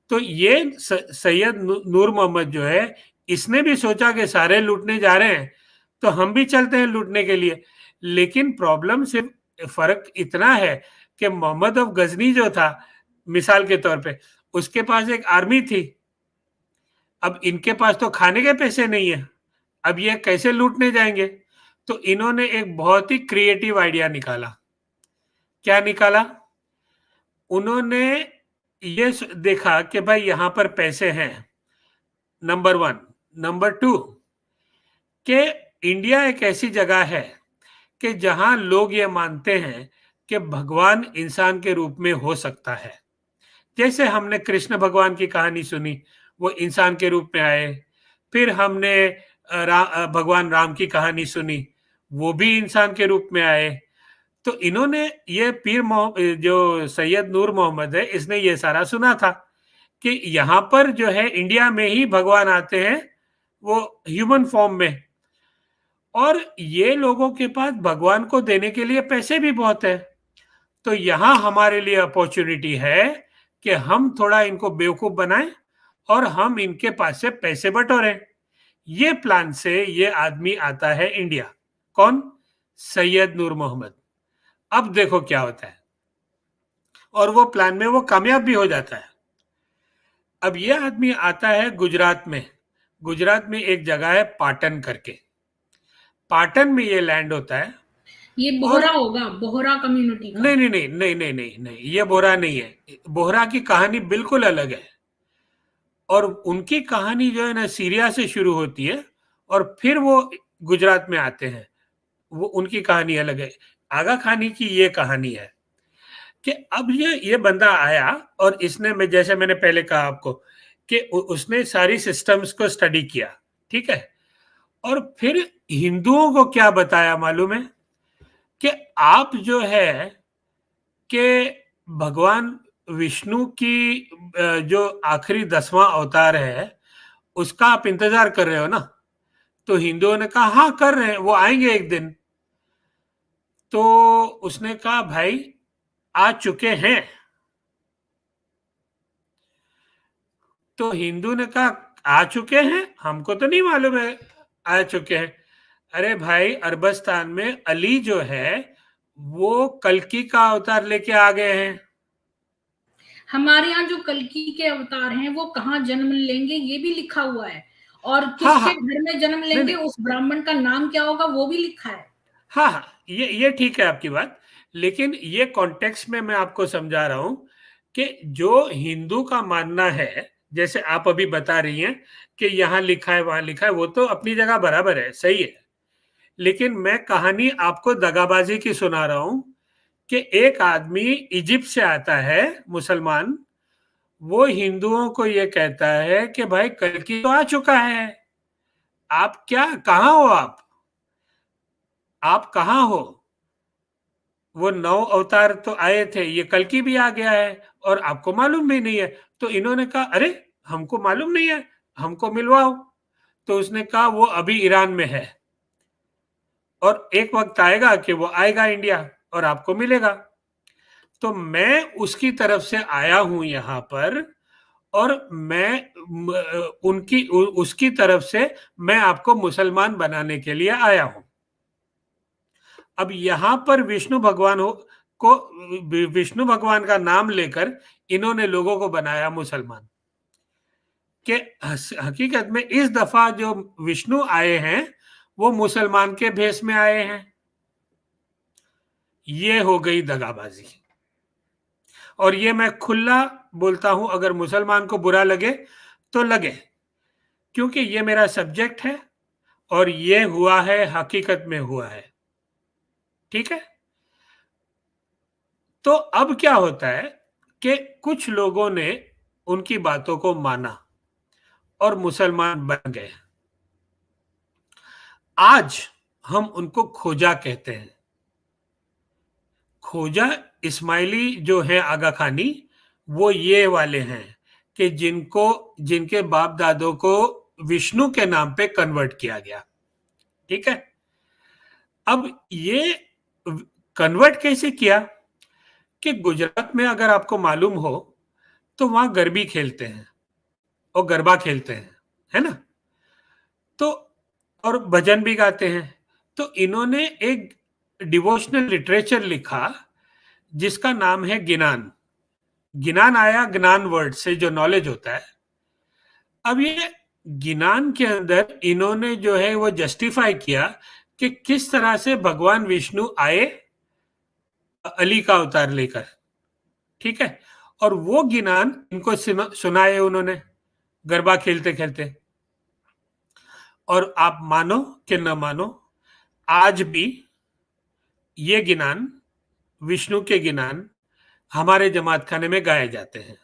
तो ये सैयद नूर मोहम्मद जो है, इसने भी सोचा कि सारे लूटने जा रहे हैं तो हम भी चलते हैं लूटने के लिए। लेकिन प्रॉब्लम सिर्फ फर्क इतना है कि मोहम्मद ऑफ गजनी जो था, मिसाल के तौर पे, उसके पास एक आर्मी थी अब इनके पास तो खाने के पैसे नहीं है, अब ये कैसे लूटने जाएंगे? तो इन्होंने एक बहुत ही क्रिएटिव आइडिया निकाला। क्या निकाला? उन्होंने ये देखा कि भाई यहां पर पैसे हैं, नंबर वन। नंबर टू, कि इंडिया एक ऐसी जगह है कि जहां लोग ये मानते हैं कि भगवान इंसान के रूप में हो सकता है। जैसे हमने कृष्ण भगवान की कहानी सुनी, वो इंसान के रूप में आए। फिर हमने भगवान राम की कहानी सुनी, वो भी इंसान के रूप में आए। तो इन्होंने ये जो सैयद नूर मोहम्मद है, इसने ये सारा सुना था कि यहाँ पर जो है इंडिया में ही भगवान आते हैं, वो ह्यूमन फॉर्म में, और ये लोगों के पास भगवान को देने के लिए पैसे भी बहुत है। तो यहाँ हमारे लिए अपॉर्चुनिटी है कि हम थोड़ा इनको बेवकूफ बनाएं और हम इनके पास से पैसे बटोरें। ये प्लान से ये आदमी आता है इंडिया। कौन? सैयद नूर मोहम्मद। अब देखो क्या होता है, और वो प्लान में वो कामयाब भी हो जाता है। अब ये आदमी आता है गुजरात में। गुजरात में एक जगह है पाटन करके, पाटन में ये लैंड होता है। ये और बोहरा होगा, बोहरा कम्युनिटी का। नहीं नहीं नहीं नहीं नहीं नहीं नहीं, ये बोहरा नहीं है। बोहरा की कहानी बिल्कुल अलग है, और उनकी कहानी जो है ना सीरिया से शुरू होती है और फिर वो गुजरात में आते हैं। वो उनकी कहानी अलग है। आगा खानी की ये कहानी है कि अब ये बंदा आया और इसने, मैं जैसे मैंने पहले कहा आपको कि उसने सारी सिस्टम्स को स्टडी किया, ठीक है। और फिर हिंदुओं को क्या बताया मालूम है कि आप जो है कि भगवान विष्णु की जो आखिरी 10वां अवतार है उसका आप इंतजार कर रहे हो ना? तो हिंदुओं ने कहा हाँ कर रहे हैं, वो आएंगे एक दिन। तो उसने कहा भाई आ चुके हैं। तो हिंदू ने कहा आ चुके हैं, हमको तो नहीं मालूम है आ चुके हैं। अरे भाई, अरबस्तान में अली जो है वो कल्कि का अवतार लेके आ गए हैं। हमारे यहाँ जो कल्कि के अवतार हैं वो कहाँ जन्म लेंगे ये भी लिखा हुआ है, और हाँ किसके हाँ, घर में जन्म नहीं लेंगे नहीं, उस ब्राह्मण का नाम क्या होगा वो भी लिखा है। हाँ हाँ, ये ठीक है आपकी बात, लेकिन ये कॉन्टेक्स्ट में मैं आपको समझा रहा हूं कि जो हिंदू का मानना है, जैसे आप अभी बता रही हैं कि यहाँ लिखा है वहां लिखा है, वो तो अपनी जगह बराबर है, सही है। लेकिन मैं कहानी आपको दगाबाजी की सुना रहा हूं कि एक आदमी इजिप्ट से आता है, मुसलमान। वो हिंदुओं को ये कहता है कि भाई कल्कि तो आ चुका है, आप क्या, कहाँ हो आप कहाँ हो? वो 9 अवतार तो आए थे, ये कल्कि भी आ गया है और आपको मालूम भी नहीं है। तो इन्होंने कहा अरे हमको मालूम नहीं है, हमको मिलवाओ। तो उसने कहा वो अभी ईरान में है और एक वक्त आएगा कि वो आएगा इंडिया और आपको मिलेगा। तो मैं उसकी तरफ से आया हूं यहां पर, और मैं उसकी तरफ से मैं आपको मुसलमान बनाने के लिए आया हूं। अब यहां पर विष्णु भगवान का नाम लेकर इन्होंने लोगों को बनाया मुसलमान। कि हकीकत में इस दफा जो विष्णु आए हैं वो मुसलमान के भेष में आए हैं। ये हो गई दगाबाजी। और ये मैं खुला बोलता हूं, अगर मुसलमान को बुरा लगे तो लगे, क्योंकि ये मेरा सब्जेक्ट है और ये हुआ है, हकीकत में हुआ है, ठीक है। तो अब क्या होता है कि कुछ लोगों ने उनकी बातों को माना और मुसलमान बन गए। आज हम उनको खोजा कहते हैं। खोजा इस्माइली जो है आगा खानी, वो ये वाले हैं कि जिनके बाप दादों को विष्णु के नाम पे कन्वर्ट किया गया, ठीक है। अब ये कन्वर्ट कैसे किया कि गुजरात में अगर आपको मालूम हो तो वहां गरबी खेलते हैं और गरबा खेलते हैं, है ना? तो और भजन भी गाते हैं। तो इन्होंने एक डिवोशनल लिटरेचर लिखा जिसका नाम है गिनान। गिनान आया ज्ञान वर्ड से, जो नॉलेज होता है। अब ये गिनान के अंदर इन्होंने जो है वो जस्टिफाई किया कि किस तरह से भगवान विष्णु आए अली का अवतार लेकर, ठीक है। और वो गिनान इनको सुनाए उन्होंने गरबा खेलते खेलते। और आप मानो कि न मानो, आज भी ये गिनान, विष्णु के गिनान, हमारे जमात खाने में गाए जाते हैं।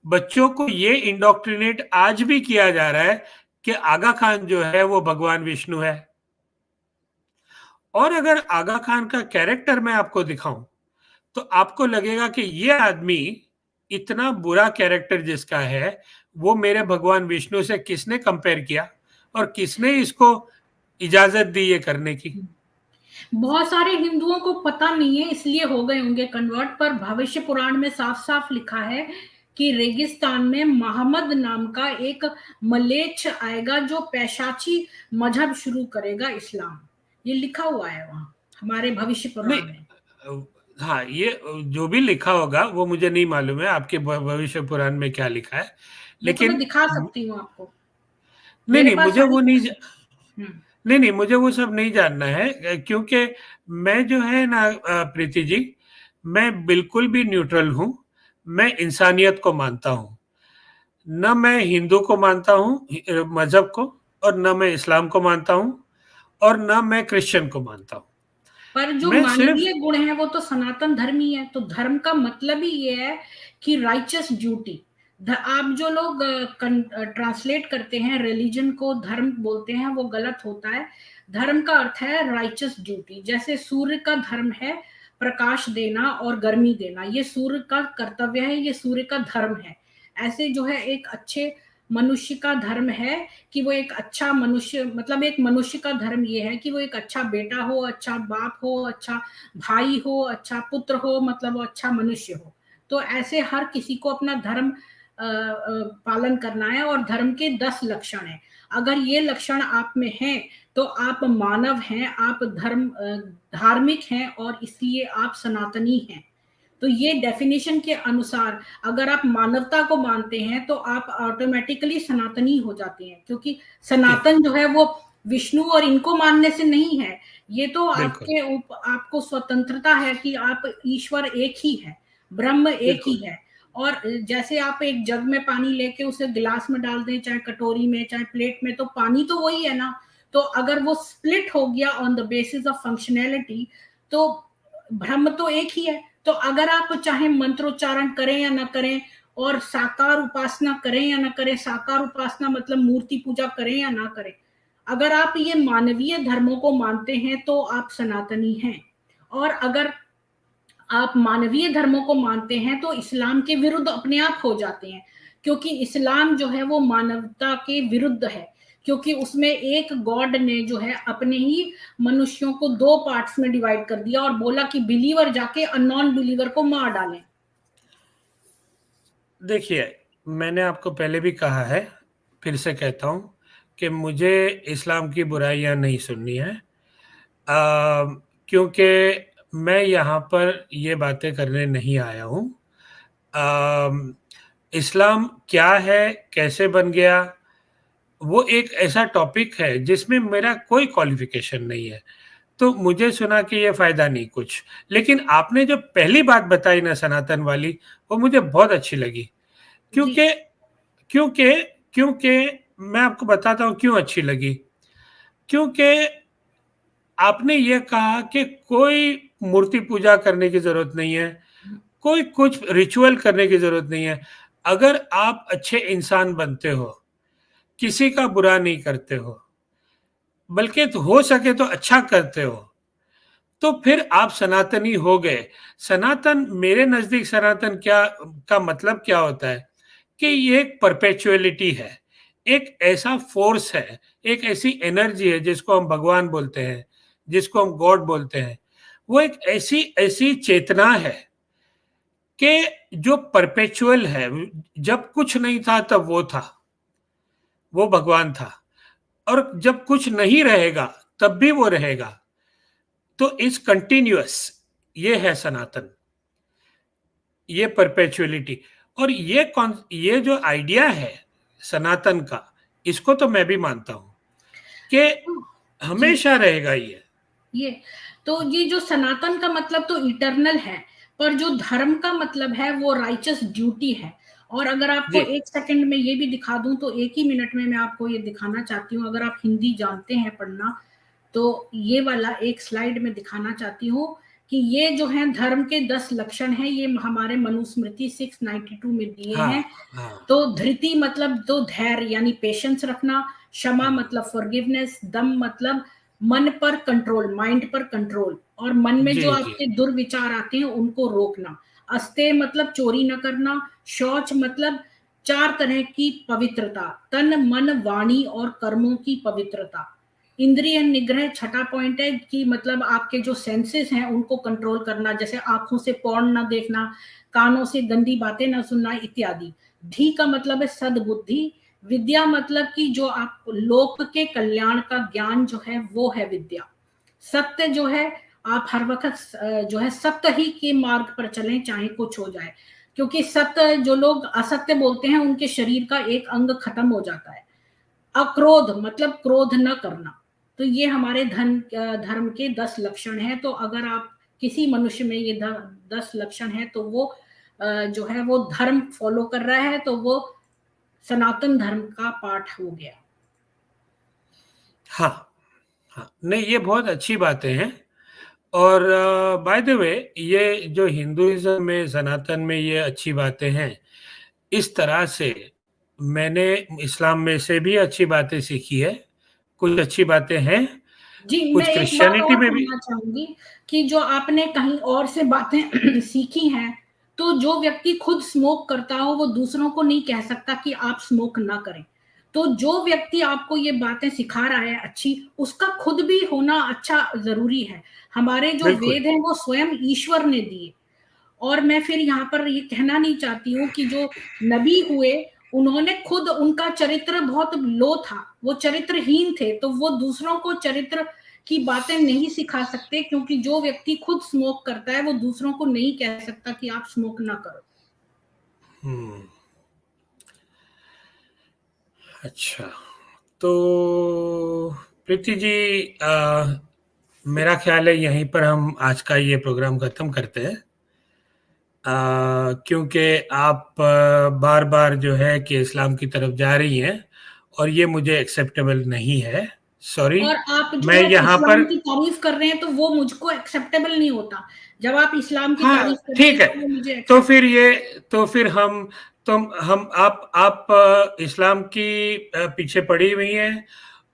बच्चों को ये इंडोक्ट्रिनेट आज भी किया जा रहा है कि आगा खान जो है वो भगवान विष्णु है। और अगर आगा खान का कैरेक्टर मैं आपको दिखाऊं तो आपको लगेगा कि ये आदमी, इतना बुरा कैरेक्टर जिसका है, वो मेरे भगवान विष्णु से किसने कंपेयर किया और किसने इसको इजाजत दी ये करने की। बहुत सारे हिंदुओं को पता नहीं है, इसलिए हो गए होंगे कन्वर्ट। पर भविष्य पुराण में साफ साफ लिखा है कि रेगिस्तान में मोहम्मद नाम का एक मलेच्छ आएगा जो पैशाची मजहब शुरू करेगा, इस्लाम। ये लिखा हुआ है वहां हमारे भविष्य पुराण में। नहीं, हाँ, ये जो भी लिखा होगा वो मुझे नहीं मालूम है आपके भविष्य पुराण में क्या लिखा है, वो तो मैं लेकिन दिखा सकती हूँ आपको, नहीं मेरे नहीं पास मुझे सारी। वो नहीं, हम्म। नहीं नहीं मुझे वो सब नहीं जानना है, क्योंकि मैं जो है ना प्रीति जी, मैं बिल्कुल भी न्यूट्रल हूँ। मैं इंसानियत को मानता हूँ, न मैं हिंदू को मानता हूँ मजहब को, और न मैं इस्लाम को मानता हूँ, और न मैं क्रिश्चियन को मानता हूँ। पर जो मैं सिर्फ, मानवीय गुण है वो तो सनातन धर्म ही है। तो धर्म का मतलब ही ये है कि राइचस ड्यूटी। आप जो लोग ट्रांसलेट करते हैं रिलीजन को धर्म बोलते हैं, वो गलत होता है। धर्म का अर्थ है राइचस ड्यूटी। जैसे सूर्य का धर्म है प्रकाश देना और गर्मी देना, ये सूर्य का कर्तव्य है, ये सूर्य का धर्म है। ऐसे जो है एक अच्छे मनुष्य का धर्म है कि वो एक अच्छा मनुष्य, मतलब एक मनुष्य का धर्म ये है कि वो एक अच्छा बेटा हो, अच्छा बाप हो, अच्छा भाई हो, अच्छा पुत्र हो, मतलब वो अच्छा मनुष्य हो। तो ऐसे हर किसी को अपना धर्म पालन करना है। और धर्म के 10 लक्षण हैं। अगर ये लक्षण आप में हैं तो आप मानव हैं, आप धार्मिक हैं, और इसलिए आप सनातनी हैं। तो ये डेफिनेशन के अनुसार अगर आप मानवता को मानते हैं तो आप ऑटोमेटिकली सनातनी हो जाते हैं, क्योंकि ठीक, सनातन जो है वो विष्णु और इनको मानने से नहीं है। ये तो बिल्कुल आपको स्वतंत्रता है कि आप ईश्वर एक ही है, ब्रह्म एक ही बिल्कुल है। और जैसे आप एक जग में पानी लेके उसे गिलास में डाल दें, चाहे कटोरी में चाहे प्लेट में, तो पानी तो वही है ना। तो अगर वो स्प्लिट हो गया on the basis of functionality, तो ब्रह्म तो एक ही है। तो अगर आप चाहे मंत्रोच्चारण करें या ना करें, और साकार उपासना करें या ना करें, साकार उपासना मतलब मूर्ति पूजा करें या ना करें, अगर आप ये मानवीय धर्मों को मानते हैं तो आप सनातनी हैं। और अगर आप मानवीय धर्मों को मानते हैं तो इस्लाम के विरुद्ध अपने आप हो जाते हैं, क्योंकि इस्लाम जो है वो मानवता के विरुद्ध है। क्योंकि उसमें एक गॉड ने जो है अपने ही मनुष्यों को 2 पार्ट्स में डिवाइड कर दिया और बोला कि बिलीवर जाके नॉन बिलीवर को मार डालें। देखिए, मैंने आपको पहले भी कहा है, फिर से कहता हूँ कि मुझे इस्लाम की बुराइयाँ नहीं सुननी है, क्योंकि मैं यहाँ पर ये बातें करने नहीं आया हूँ। इस्लाम क्या है, कैसे बन गया, वो एक ऐसा टॉपिक है जिसमें मेरा कोई क्वालिफिकेशन नहीं है, तो मुझे सुना कि ये फ़ायदा नहीं कुछ। लेकिन आपने जो पहली बात बताई ना सनातन वाली, वो मुझे बहुत अच्छी लगी, जी क्योंकि क्योंकि क्योंकि मैं आपको बताता हूँ क्यों अच्छी लगी। क्योंकि आपने ये कहा कि कोई मूर्ति पूजा करने की ज़रूरत नहीं है, कोई कुछ रिचुअल करने की ज़रूरत नहीं है। अगर आप अच्छे इंसान बनते हो, किसी का बुरा नहीं करते हो, बल्कि तो हो सके तो अच्छा करते हो, तो फिर आप सनातनी हो गए। सनातन, मेरे नज़दीक सनातन क्या का मतलब क्या होता है कि ये एक परपेचुअलिटी है, एक ऐसा फ़ोर्स है, एक ऐसी एनर्जी है जिसको हम भगवान बोलते हैं, जिसको हम गॉड बोलते हैं। वो एक ऐसी ऐसी चेतना है कि जो परपेचुअल है, जब कुछ नहीं था तब वो था, वो भगवान था, और जब कुछ नहीं रहेगा तब भी वो रहेगा। तो इट्स कंटिन्यूअस, ये है सनातन, ये परपेचुअलिटी। और ये जो आइडिया है सनातन का, इसको तो मैं भी मानता हूँ कि जी हमेशा रहेगा ये तो ये जो सनातन का मतलब तो इटर्नल है, पर जो धर्म का मतलब है वो राइचस ड्यूटी है। और अगर आपको जी। एक सेकंड में ये भी दिखा दूं तो एक ही मिनट में मैं आपको ये दिखाना चाहती हूँ, अगर आप हिंदी जानते हैं पढ़ना तो ये वाला एक स्लाइड में दिखाना चाहती हूँ कि ये जो है धर्म के 10 लक्षण हैं, ये हमारे मनुस्मृति 692 में दिए हाँ, हैं। हाँ। तो धृति मतलब तो धैर्य यानी पेशेंस रखना, क्षमा मतलब फॉरगिवनेस, दम मतलब मन पर कंट्रोल, माइंड पर कंट्रोल, और मन में जी, जो जी। आपके दुर्विचार आते हैं उनको रोकना। अस्ते मतलब चोरी न करना, शौच मतलब 4 तरह की पवित्रता, तन मन वाणी और कर्मों की पवित्रता। इंद्रिय निग्रह छठा पॉइंट है कि मतलब आपके जो सेंसेस हैं उनको कंट्रोल करना, जैसे आंखों से पॉर्न ना देखना, कानों से गंदी बातें ना सुनना इत्यादि। धी का मतलब है सद्बुद्धि। विद्या मतलब कि जो आप लोक के कल्याण का ज्ञान जो है वो है विद्या। सत्य जो है आप हर वक्त जो है सत्य ही के मार्ग पर चलें चाहे कुछ हो जाए, क्योंकि सत्य जो लोग असत्य बोलते हैं उनके शरीर का एक अंग खत्म हो जाता है। अक्रोध मतलब क्रोध न करना। तो ये हमारे धर्म के 10 लक्षण हैं। तो अगर आप किसी मनुष्य में ये 10 लक्षण है तो वो जो है वो धर्म फॉलो कर रहा है, तो वो सनातन धर्म का पाठ हो गया। हाँ, हाँ। नहीं, ये बहुत अच्छी बातें हैं। और बाय द वे, ये जो हिंदुइज़्म में, सनातन में ये अच्छी बातें हैं, इस तरह से मैंने इस्लाम में से भी अच्छी बातें सीखी है। कुछ अच्छी बातें हैं, जी, मैं कुछ एक बात क्रिश्चियनिटी और में भी। कहना चाहूंगी कि जो आपने कहीं और से बातें सीखी हैं, तो जो व्यक्ति खुद स्मोक करता हो वो दूसरों को नहीं कह सकता कि आप स्मोक ना करें। तो जो व्यक्ति आपको ये बातें सिखा रहा है अच्छी, उसका खुद भी होना अच्छा जरूरी है। हमारे जो बिल्कुल। वेद हैं वो स्वयं ईश्वर ने दिए। और मैं फिर यहाँ पर ये कहना नहीं चाहती हूँ कि जो नबी हुए उन्होंने खुद, उनका चरित्र बहुत लो था, वो चरित्रहीन थे, तो वो दूसरों को चरित्र की बातें नहीं सिखा सकते, क्योंकि जो व्यक्ति खुद स्मोक करता है वो दूसरों को नहीं कह सकता कि आप स्मोक ना करो। हुँ। अच्छा, तो प्रीति जी, मेरा ख़्याल है यहीं पर हम आज का ये प्रोग्राम ख़त्म करते हैं। क्योंकि आप बार-बार जो है कि इस्लाम की तरफ जा रही हैं और ये मुझे एक्सेप्टेबल नहीं है। सॉरी, और आप जो मैं है यहाँ इस्लाम पर। की तारीफ कर रहे हैं तो वो मुझको एक्सेप्टेबल नहीं होता। जब आप इस्लाम की हाँ, तारीफ करेंगे ठीक है। तो वो मुझे तो एक्सेप्ट। फिर ये तो फिर हम आप इस्लाम की पीछे पड़ी हुई हैं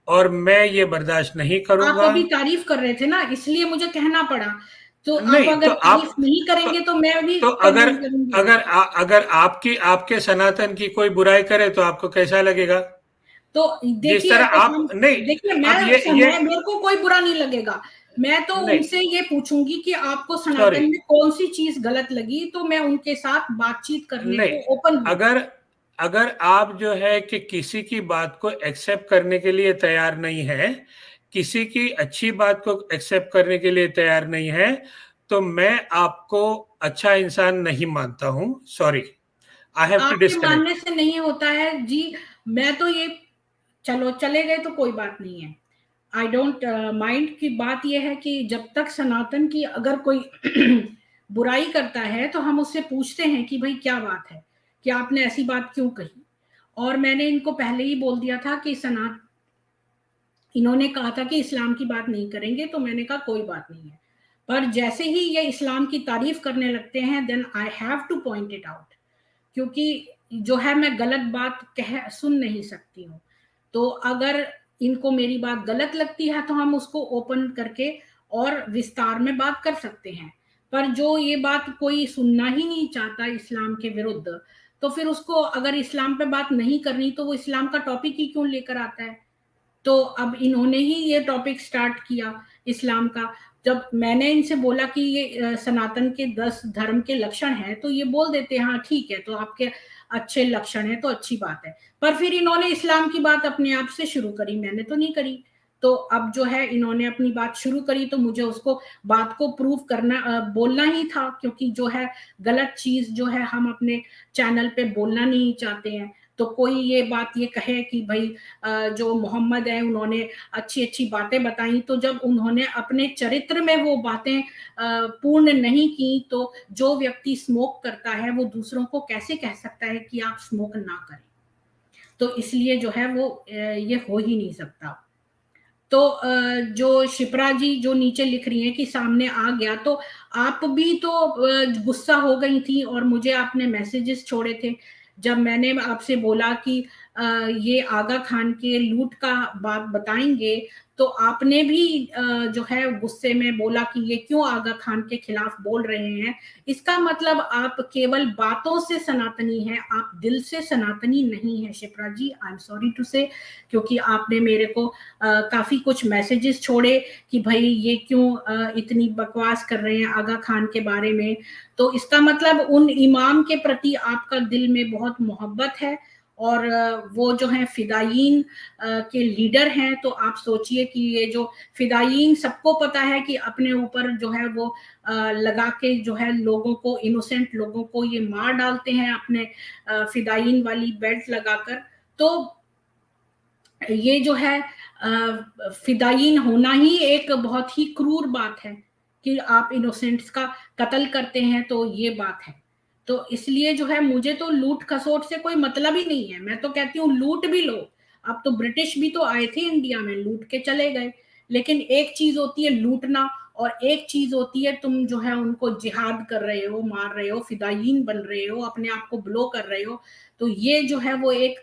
और मैं ये बर्दाश्त नहीं आप करूँगा। अभी तारीफ कर रहे थे ना, इसलिए मुझे कहना पड़ा। तो आप नहीं, तो अगर आप तारीफ नहीं तो करेंगे तो मैं भी तो कर नहीं करूंगी। अगर आपकी आपके सनातन की कोई बुराई करे तो आपको कैसा लगेगा? तो जिस देखिए, तरह तो आप हम नहीं, देखिए, अब ये मैं मेरे को कोई बुरा नहीं लगेगा। मैं तो नहीं, उनसे ये पूछूंगी कि आपको सॉरी, सनातन में कौन सी चीज गलत लगी, तो मैं उनके साथ बातचीत करने नहीं। को ओपन हूँ। अगर अगर आप जो है कि किसी की बात को एक्सेप्ट करने के लिए तैयार नहीं हैं, किसी की अच्छी बात को एक्सेप्ट करने के लिए तैयार नहीं हैं, तो मैं आपको अच्छा इंसान नहीं मानता हूँ। सॉरी, आई हैव टू आपके मानने डिस्कनेक्ट। से नहीं होता है जी। मैं तो ये, चलो चले गए तो कोई बात नहीं है। आई डोंट माइंड की बात यह है कि जब तक सनातन की अगर कोई बुराई करता है तो हम उससे पूछते हैं कि भाई क्या बात है, कि आपने ऐसी बात क्यों कही। और मैंने इनको पहले ही बोल दिया था कि इन्होंने कहा था कि इस्लाम की बात नहीं करेंगे, तो मैंने कहा कोई बात नहीं है। पर जैसे ही ये इस्लाम की तारीफ करने लगते हैं then I have to point it out, क्योंकि जो है मैं गलत बात कह सुन नहीं सकती हूँ। तो अगर इनको मेरी बात गलत लगती है तो हम उसको ओपन करके और विस्तार में बात कर सकते हैं। पर जो ये बात कोई सुनना ही नहीं चाहता इस्लाम के विरुद्ध, तो फिर उसको अगर इस्लाम पे बात नहीं करनी तो वो इस्लाम का टॉपिक ही क्यों लेकर आता है। तो अब इन्होंने ही ये टॉपिक स्टार्ट किया इस्लाम का। जब मैंने इनसे बोला कि ये सनातन के 10 धर्म के लक्षण हैं, तो ये बोल देते हैं हाँ ठीक है, तो आपके अच्छे लक्षण है तो अच्छी बात है। पर फिर इन्होंने इस्लाम की बात अपने आप से शुरू करी, मैंने तो नहीं करी। तो अब जो है इन्होंने अपनी बात शुरू करी तो मुझे उसको बात को प्रूव करना बोलना ही था, क्योंकि जो है गलत चीज जो है हम अपने चैनल पे बोलना नहीं चाहते हैं। तो कोई ये बात ये कहे कि भाई जो मोहम्मद है उन्होंने अच्छी अच्छी बातें बताई, तो जब उन्होंने अपने चरित्र में वो बातें पूर्ण नहीं की, तो जो व्यक्ति स्मोक करता है वो दूसरों को कैसे कह सकता है कि आप स्मोक ना करें। तो इसलिए जो है वो ये हो ही नहीं सकता। तो जो शिप्रा जी जो नीचे लिख रही हैं कि सामने आ गया, तो आप भी तो गुस्सा हो गई थी और मुझे आपने मैसेजेस छोड़े थे जब मैंने आपसे बोला कि ये आगा खान के लूट का बात बताएंगे, तो आपने भी जो है गुस्से में बोला कि ये क्यों आगा खान के खिलाफ बोल रहे हैं। इसका मतलब आप केवल बातों से सनातनी हैं, आप दिल से सनातनी नहीं है शिप्रा जी। आई एम सॉरी टू से, क्योंकि आपने मेरे को काफी कुछ मैसेजेस छोड़े कि भाई ये क्यों इतनी बकवास कर रहे हैं आगा खान के बारे में। तो इसका मतलब उन इमाम के प्रति आपका दिल में बहुत मोहब्बत है, और वो जो है फिदायीन के लीडर हैं। तो आप सोचिए कि ये जो फिदायीन, सबको पता है कि अपने ऊपर जो है वो लगा के जो है लोगों को, इनोसेंट लोगों को ये मार डालते हैं अपने फिदायीन वाली बेल्ट लगाकर। तो ये जो है फिदायीन होना ही एक बहुत ही क्रूर बात है कि आप इनोसेंट्स का कत्ल करते हैं, तो ये बात है। तो इसलिए जो है मुझे तो लूट खसोट से कोई मतलब ही नहीं है। मैं तो कहती हूँ लूट भी लो। अब तो ब्रिटिश भी तो आए थे इंडिया में, लूट के चले गए। लेकिन एक चीज होती है लूटना, और एक चीज होती है तुम जो है उनको जिहाद कर रहे हो, मार रहे हो, फिदायीन बन रहे हो, अपने आप को ब्लो कर रहे हो। तो ये जो है वो एक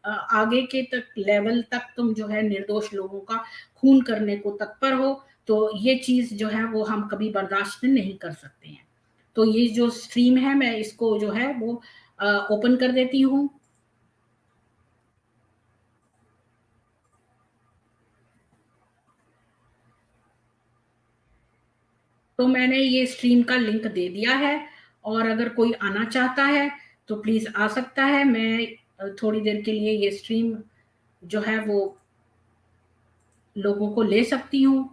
आगे के तक लेवल तक तुम जो है निर्दोष लोगों का खून करने को तत्पर हो। तो ये चीज जो है वो हम कभी बर्दाश्त नहीं कर सकते हैं। तो ये जो स्ट्रीम है मैं इसको जो है वो ओपन कर देती हूँ। तो मैंने ये स्ट्रीम का लिंक दे दिया है, और अगर कोई आना चाहता है तो प्लीज आ सकता है। मैं थोड़ी देर के लिए ये स्ट्रीम जो है वो लोगों को ले सकती हूँ।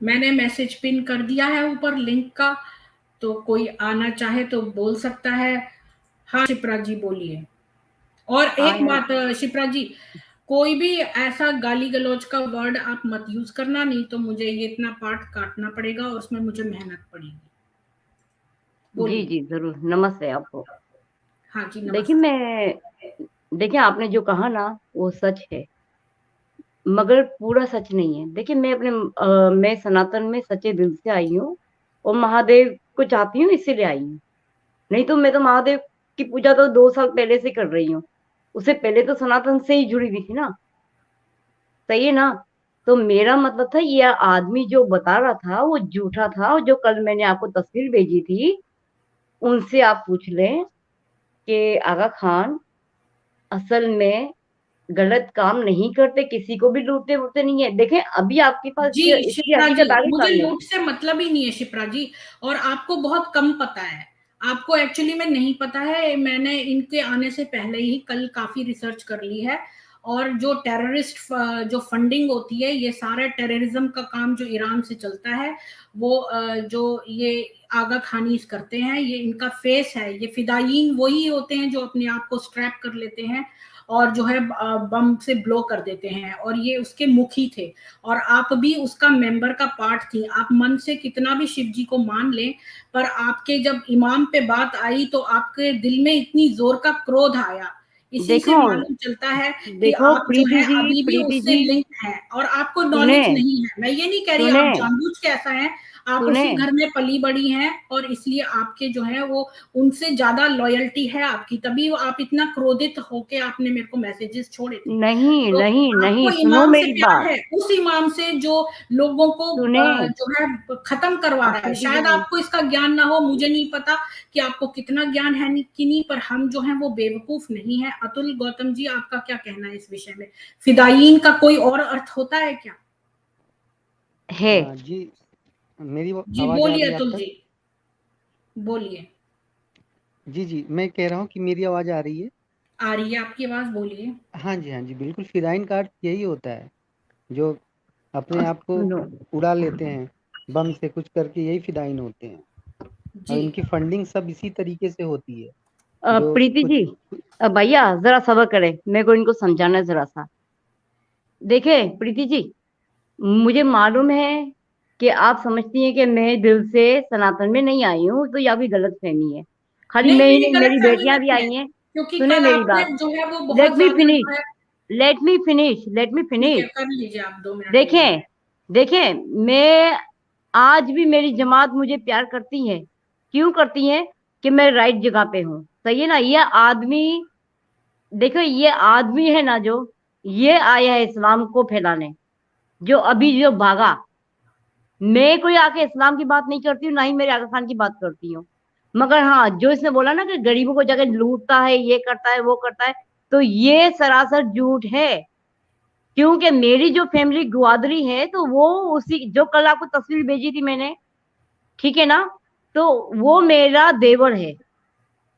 मैंने मैसेज पिन कर दिया है ऊपर लिंक का, तो कोई आना चाहे तो बोल सकता है। हाँ शिप्रा जी बोलिए। और हाँ एक यार, बात शिप्रा जी, कोई भी ऐसा गाली गलौज का वर्ड आप मत यूज करना, नहीं तो मुझे ये इतना पार्ट काटना पड़ेगा और उसमें मुझे मेहनत पड़ेगी। जी बोलिए। जी जरूर, नमस्ते आपको। हाँ जी देखिए नमस्ते। देखिए आपने जो कहा ना वो सच है, मगर पूरा सच नहीं है। देखिए मैं सनातन में सच्चे दिल से आई हूँ और महादेव को चाहती हूँ, इसीलिए आई हूँ। नहीं तो मैं तो महादेव की पूजा तो 2 साल पहले से कर रही हूँ। उससे पहले तो सनातन से ही जुड़ी हुई थी ना। सही है ना। तो मेरा मतलब था, ये आदमी जो बता रहा था वो झूठा था। और जो कल मैंने आपको तस्वीर भेजी थी, उनसे आप पूछ लें कि आगा खान असल में गलत काम नहीं करते, किसी को भी लूटते वूटते नहीं है। देखें अभी आपके पास जी इसकी शिप्रा जी, हकीकत आ गई मुझे सामने। लूट से मतलब ही नहीं है शिप्रा जी, और आपको बहुत कम पता है। आपको एक्चुअली में नहीं पता है, मैंने इनके आने से पहले ही कल काफी रिसर्च कर ली है। और जो टेररिस्ट जो फंडिंग होती है, ये सारा टेररिज्म का काम जो ईरान से चलता है, वो जो ये आगा खानीज करते हैं, ये इनका फेस है। ये फिदायीन वही होते हैं जो अपने आप को स्ट्रैप कर लेते हैं और जो है बम से ब्लो कर देते हैं, और ये उसके मुखी थे। और आप भी उसका मेंबर का पार्ट थी। आप मन से कितना भी शिव जी को मान लें, पर आपके जब इमाम पे बात आई तो आपके दिल में इतनी जोर का क्रोध आया। इसी से देखो मालूम चलता है कि देखो आप जो प्रीति है जी, अभी भी प्रीति उससे जी लिंक है, और आपको सुने नॉलेज नहीं है। मैं ये नहीं कह रही सुने आप जानबूझ के ऐसा है, आप सुने उसी घर में पली बड़ी हैं, और इसलिए आपके जो है वो उनसे ज्यादा लॉयल्टी है आपकी, तभी आप इतना क्रोधित होके आपने मेरे को मैसेजेस छोड़े थे। नहीं तो नहीं नहीं, आपको सुनो इमाम से मेरी प्यार बात। है, उस इमाम से जो लोगों को सुने जो है खत्म करवा रहा है। प्रीति शायद जी, आपको इसका ज्ञान ना हो, मुझे नहीं पता कि आपको कितना ज्ञान है कि नहीं, पर हम जो है वो बेवकूफ नहीं है। अतुल गौतम जी, आपका क्या कहना है इस विषय में? फिदायीन का कोई और अर्थ होता है क्या? है। जी, मेरी जी आवाज आ रही बोलिए है आप अतुल तक? जी, बोलिए। जी जी, मैं कह रहा हूँ कि मेरी आवाज आ रही है। आ रही है आपकी आवाज, बोलिए। हाँ जी, बिल्कुल फिदाइन का अर्थ यही होता है, जो अपने आप को नो उड़ा लेते हैं बम से कुछ करके, यही फिदाइन होते हैं। और जी इनकी फंडिंग सब इसी तरीके से होती है, जो प्रीति कुछ जी, भैया जरा सब्र करें, मेरे को इनको समझाना है जरा सा। देखे प्रीति जी, मुझे मालूम है कि आप समझती हैं कि मैं दिल से सनातन में नहीं आई हूँ, तो यह भी गलत फहमी है। खाली नहीं, मैं ही मेरी नहीं, गलत मेरी फहमी बेटियां भी नहीं है, आई हैं। क्योंकि सुने कल मेरी आपने बात, जो है वो लेट बहुत मी ज्यादा फिनिश, जो है। Late me finish, let me ठीक है, फिनिश। कर लीजिए आप, 2 मिनट ले लीजिए। देखें, देखें, मैं आज भी मेरी जमात मुझे प्यार करती है। क्यों करती है? कि मैं राइट जगह पे हूँ, सही है ना। ये आदमी, देखो ये आदमी है ना जो, ये आया है इस्लाम को फैलाने, जो अभी जो भागा। मैं कोई आके इस्लाम की बात नहीं करती हूँ, ना ही मेरे आगा खान की बात करती हूँ। मगर हाँ, जो इसने बोला ना कि गरीबों को जाकर लूटता है, ये करता है, वो करता है, तो ये सरासर झूठ है। क्योंकि मेरी जो फैमिली ग्वादरी है, तो वो उसी जो कल आपको तस्वीर भेजी थी मैंने, ठीक है ना, तो वो मेरा देवर है,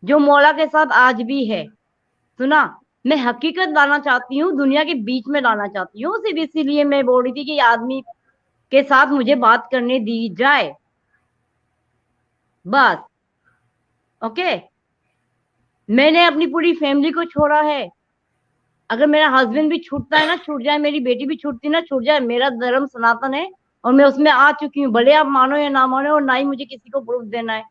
जो मौला के साथ आज भी है। सुना, मैं हकीकत लाना चाहती हूँ, दुनिया के बीच में लाना चाहती हूँ, सिर्फ इसीलिए मैं बोल रही थी कि ये आदमी के साथ मुझे बात करने दी जाए, बस। ओके, मैंने अपनी पूरी फैमिली को छोड़ा है। अगर मेरा हस्बैंड भी छूटता है ना, छूट जाए, मेरी बेटी भी छूटती ना, छूट जाए, मेरा धर्म सनातन है और मैं उसमें आ चुकी हूँ, भले आप मानो या ना मानो, और ना ही मुझे किसी को प्रूफ देना है।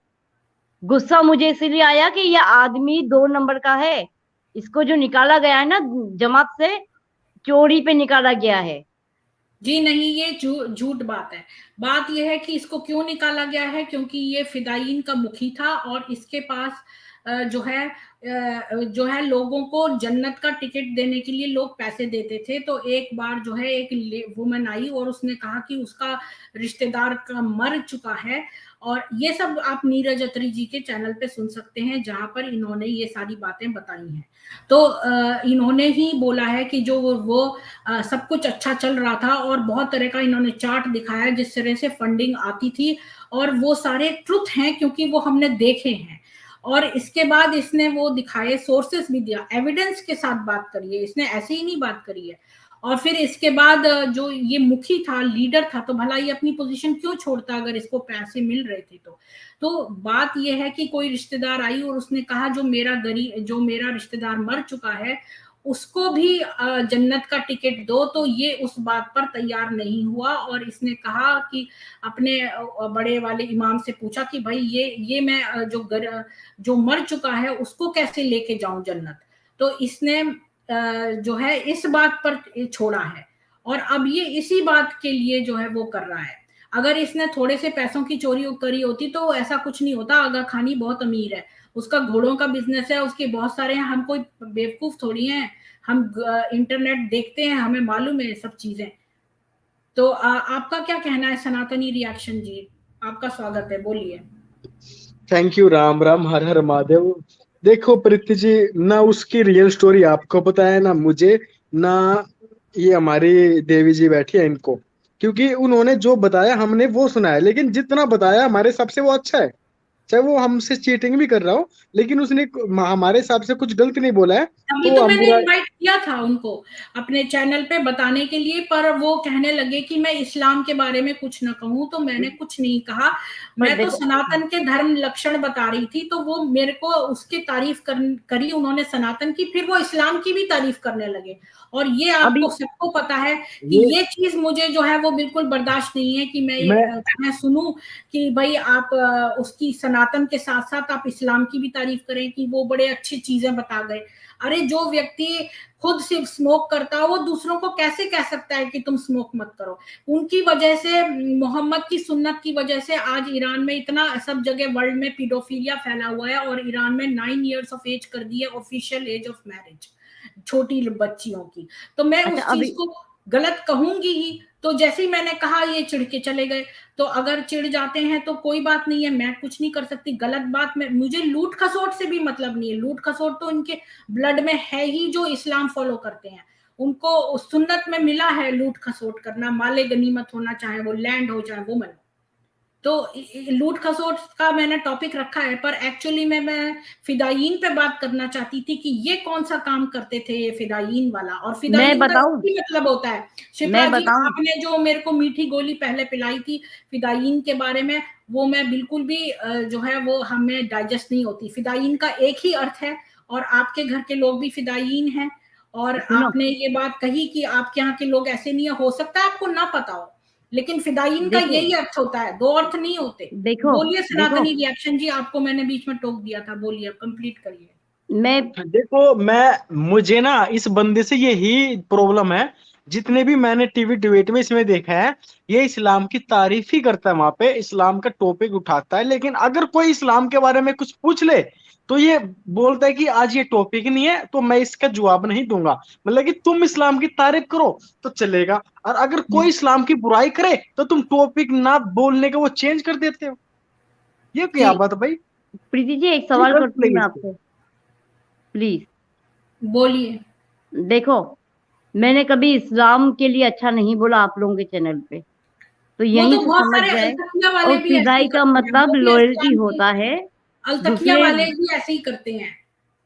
गुस्सा मुझे इसीलिए आया कि यह आदमी 2 नंबर का है। इसको जो निकाला गया है ना जमात से, चोरी पे निकाला गया है। जी नहीं, ये झूठ बात है। बात यह है कि इसको क्यों निकाला गया है, क्योंकि ये फिदायीन का मुखी था और इसके पास जो है लोगों को जन्नत का टिकट देने के लिए लोग पैसे देते थे। तो एक बार जो है एक वुमन आई और उसने कहा कि उसका रिश्तेदार का मर चुका है, और ये सब आप नीरज अत्री जी के चैनल पे सुन सकते हैं, जहां पर इन्होंने ये सारी बातें बताई हैं। तो इन्होंने ही बोला है कि जो वो सब कुछ अच्छा चल रहा था, और बहुत तरह का इन्होंने चार्ट दिखाया जिस तरह से फंडिंग आती थी, और वो सारे ट्रुथ हैं क्योंकि वो हमने देखे हैं। और इसके बाद इसने वो दिखाए, सोर्सेस भी दिया, एविडेंस के साथ बात करी है इसने, ऐसे ही नहीं बात करी है। और फिर इसके बाद जो ये मुखी था, लीडर था, तो भला ये अपनी पोजीशन क्यों छोड़ता अगर इसको पैसे मिल रहे थे तो बात ये है कि कोई रिश्तेदार आई और उसने कहा जो मेरा रिश्तेदार मर चुका है उसको भी जन्नत का टिकट दो, तो ये उस बात पर तैयार नहीं हुआ। और इसने कहा कि अपने बड़े वाले इमाम से पूछा कि भाई ये मैं जो मर चुका है उसको कैसे लेके जाऊं जन्नत। तो इसने जो है इस बात पर छोड़ा है, और अब ये इसी बात के लिए जो है वो कर रहा है। अगर इसने थोड़े से पैसों की चोरी करी होती तो ऐसा कुछ नहीं होता। आगा खानी बहुत अमीर है, उसका घोड़ों का बिजनेस है, उसके बहुत सारे हैं, हम कोई बेवकूफ थोड़ी हैं, हम इंटरनेट देखते हैं, हमें मालूम है सब चीजें। तो आपका क्या कहना है सनातनी रिएक्शन जी? आपका स्वागत है, बोलिए। Thank you. राम राम, हर हर महादेव। देखो प्रीति जी, ना उसकी रियल स्टोरी आपको पता है ना मुझे, ना ये हमारी देवी जी बैठी है इनको, क्योंकि उन्होंने जो बताया हमने वो सुना है, लेकिन जितना बताया हमारे हिसाब से वो अच्छा है। चाहे वो हमसे चीटिंग भी कर रहा हो, लेकिन उसने हमारे हिसाब से कुछ गलत नहीं बोला है, अभी तो तो हम मैंने बुरा। इनवाइट किया था उनको अपने चैनल पे बताने के लिए, पर वो कहने लगे कि मैं इस्लाम के बारे में कुछ ना कहूं, तो मैंने कुछ नहीं कहा। पर मैं तो देखो, सनातन के धर्म लक्षण बता रही थी, तो वो मेरे को उसकी तारीफ करी उन्होंने सनातन की, फिर वो इस्लाम की भी तारीफ करने लगे। और ये अभी आपको सबको पता है कि ये ये चीज मुझे जो है वो बिल्कुल बर्दाश्त नहीं है कि मैं मैं सुनूं कि भाई आप उसकी सनातन के साथ साथ आप इस्लाम की भी तारीफ करें कि वो बड़े अच्छी चीजें बता गए। अरे जो व्यक्ति खुद सिर्फ स्मोक करता है वो दूसरों को कैसे कह सकता है कि तुम स्मोक मत करो? उनकी वजह से, मोहम्मद की सुन्नत की वजह से आज ईरान में इतना, सब जगह वर्ल्ड में पीडोफीलिया फैला हुआ है, और ईरान में 9 इयर्स ऑफ एज कर दी है ऑफिशियल एज ऑफ मैरिज छोटी बच्चियों की। तो मैं अच्छा, उस चीज अभी को गलत कहूंगी ही। तो जैसे ही मैंने कहा ये चिढ़ के चले गए। तो अगर चिढ़ जाते हैं तो कोई बात नहीं है, मैं कुछ नहीं कर सकती। गलत बात में मुझे लूट खसोट से भी मतलब नहीं है, लूट खसोट तो इनके ब्लड में है ही, जो इस्लाम फॉलो करते हैं उनको सुन्नत में मिला है लूट खसोट करना, माले गनीमत होना, चाहे वो लैंड हो चाहे वुमन हो। तो लूट खसोट का मैंने टॉपिक रखा है, पर एक्चुअली में मैं फिदायीन पे बात करना चाहती थी कि ये कौन सा काम करते थे ये फिदायीन वाला, और मैं फिदायीन का बताऊं यही मतलब होता है। शिप्रा मैं जी, बताऊं आपने जो मेरे को मीठी गोली पहले पिलाई थी फिदायीन के बारे में, वो मैं बिल्कुल भी जो है वो हमें डाइजेस्ट नहीं होती। फिदायीन का एक ही अर्थ है, और आपके घर के लोग भी फिदायीन हैं, और सुनो आपने ये बात कही कि आपके यहाँ के लोग ऐसे नहीं है, हो सकता है आपको ना पता हो, लेकिन फिदायीन का देखिए यही अर्थ होता है, दो अर्थ नहीं होते। देखो बोलिए देखो सनातनी रिएक्शन जी, आपको मैंने बीच में टोक दिया था, बोलिए, कंप्लीट करिए। मैं देखो, मुझे ना इस बंदे से यही प्रॉब्लम है। जितने भी मैंने टीवी डिबेट में इसमें देखा है, ये इस्लाम की तारीफ ही करता है, वहां पे इस्लाम का टॉपिक उठाता है, लेकिन अगर कोई इस्लाम के बारे में कुछ पूछ ले तो ये बोलता है कि आज ये टॉपिक नहीं है, तो मैं इसका जवाब नहीं दूंगा। मतलब कि तुम इस्लाम की तारीफ करो तो चलेगा, और अगर कोई इस्लाम की बुराई करे तो तुम टॉपिक ना बोलने का वो चेंज कर देते हो। ये क्या जी बात है भाई? प्रीति जी एक ये सवाल गलत करती हूँ लगी मैं इसको। आपसे, प्लीज। बोलिए। देखो, मैंने कभी इस्लाम के लिए अच्छा नहीं बोला आप लोगों के चैनल पे, तो वो यहीं तो से बहुत समझ सारे जाए। अल्तकिया वाले और भी ऐसे ही फिदाई का करते हैं, मतलब वो भी लॉयल्टी इस्लाम की होता है अल्तकिया दूसरे। वाले भी ऐसे ही करते हैं।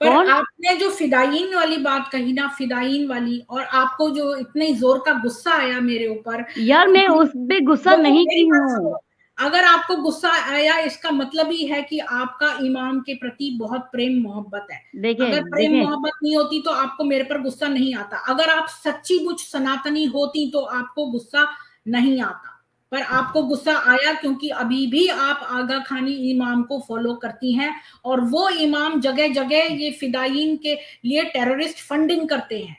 पर कौन? आपने जो फिदायीन वाली बात कही ना, फिदायीन वाली, और आपको जो इतने जोर का गुस्सा आया मेरे ऊपर, यार मैं उस पे गुस्सा वो नहीं मेरी की बात हूँ। सुनो। अगर आपको गुस्सा आया, इसका मतलब ही है कि आपका इमाम के प्रति बहुत प्रेम मोहब्बत है। देखें अगर प्रेम देखें मोहब्बत नहीं होती तो आपको मेरे पर गुस्सा नहीं आता। अगर आप सच्ची मुच सनातनी होती तो आपको गुस्सा नहीं आता, पर आपको गुस्सा आया क्योंकि अभी भी आप आगा खानी इमाम को फॉलो करती हैं, और वो इमाम जगह जगह ये फिदायीन के लिए टेररिस्ट फंडिंग करते हैं।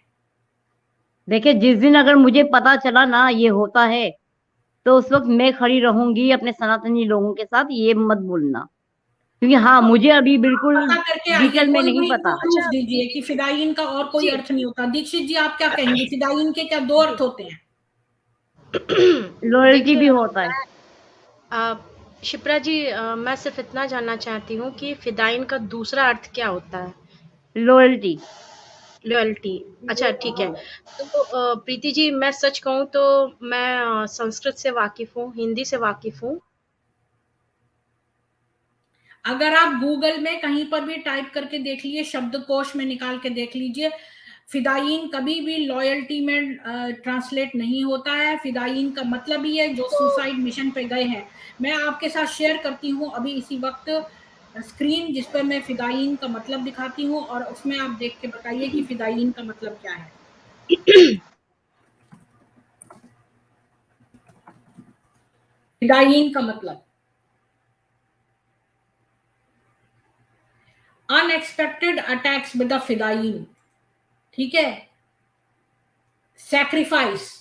देखें, जिस दिन अगर मुझे पता चला ना ये होता है, तो उस वक्त मैं खड़ी रहूंगी अपने सनातनी लोगों के साथ, ये मत बोलना। क्योंकि हाँ, मुझे अभी बिल्कुल पता करके आइए, डिटेल में कोई नहीं वही पता। प्रूफ दीजिए कि फिदायीन का और कोई जी अर्थ नहीं होता। दीक्षित जी, आप क्या कहेंगे, फिदायीन के क्या दो अर्थ होते हैं? लॉयल्टी देखिए भी होता है। शिप्रा जी, मैं सिर्फ इतना जानना चाहती हूँ कि फिदाइन का दूसरा अर्थ क्या होता है? लॉयल्टी। लॉयल्टी। अच्छा, ठीक है। तो प्रीति जी, मैं सच कहूँ तो मैं संस्कृत से वाकिफ हूँ, हिंदी से वाकिफ हूँ। अगर आप गूगल में कहीं पर भी टाइप करके देख लीजिए, शब्दकोश में निकाल के देख लीजिए, फिदायीन कभी भी लॉयल्टी में ट्रांसलेट नहीं होता है। फिदायीन का मतलब ही है जो सुसाइड मिशन पे गए हैं। मैं आपके साथ शेयर करती हूँ अभी इसी वक्त स्क्रीन, जिस पर मैं फिदायीन का मतलब दिखाती हूँ, और उसमें आप देख के बताइए कि फिदायीन का मतलब क्या है। फिदायीन का मतलब अनएक्सपेक्टेड अटैक्स विद द फिदायीन, ठीक है। सैक्रिफाइस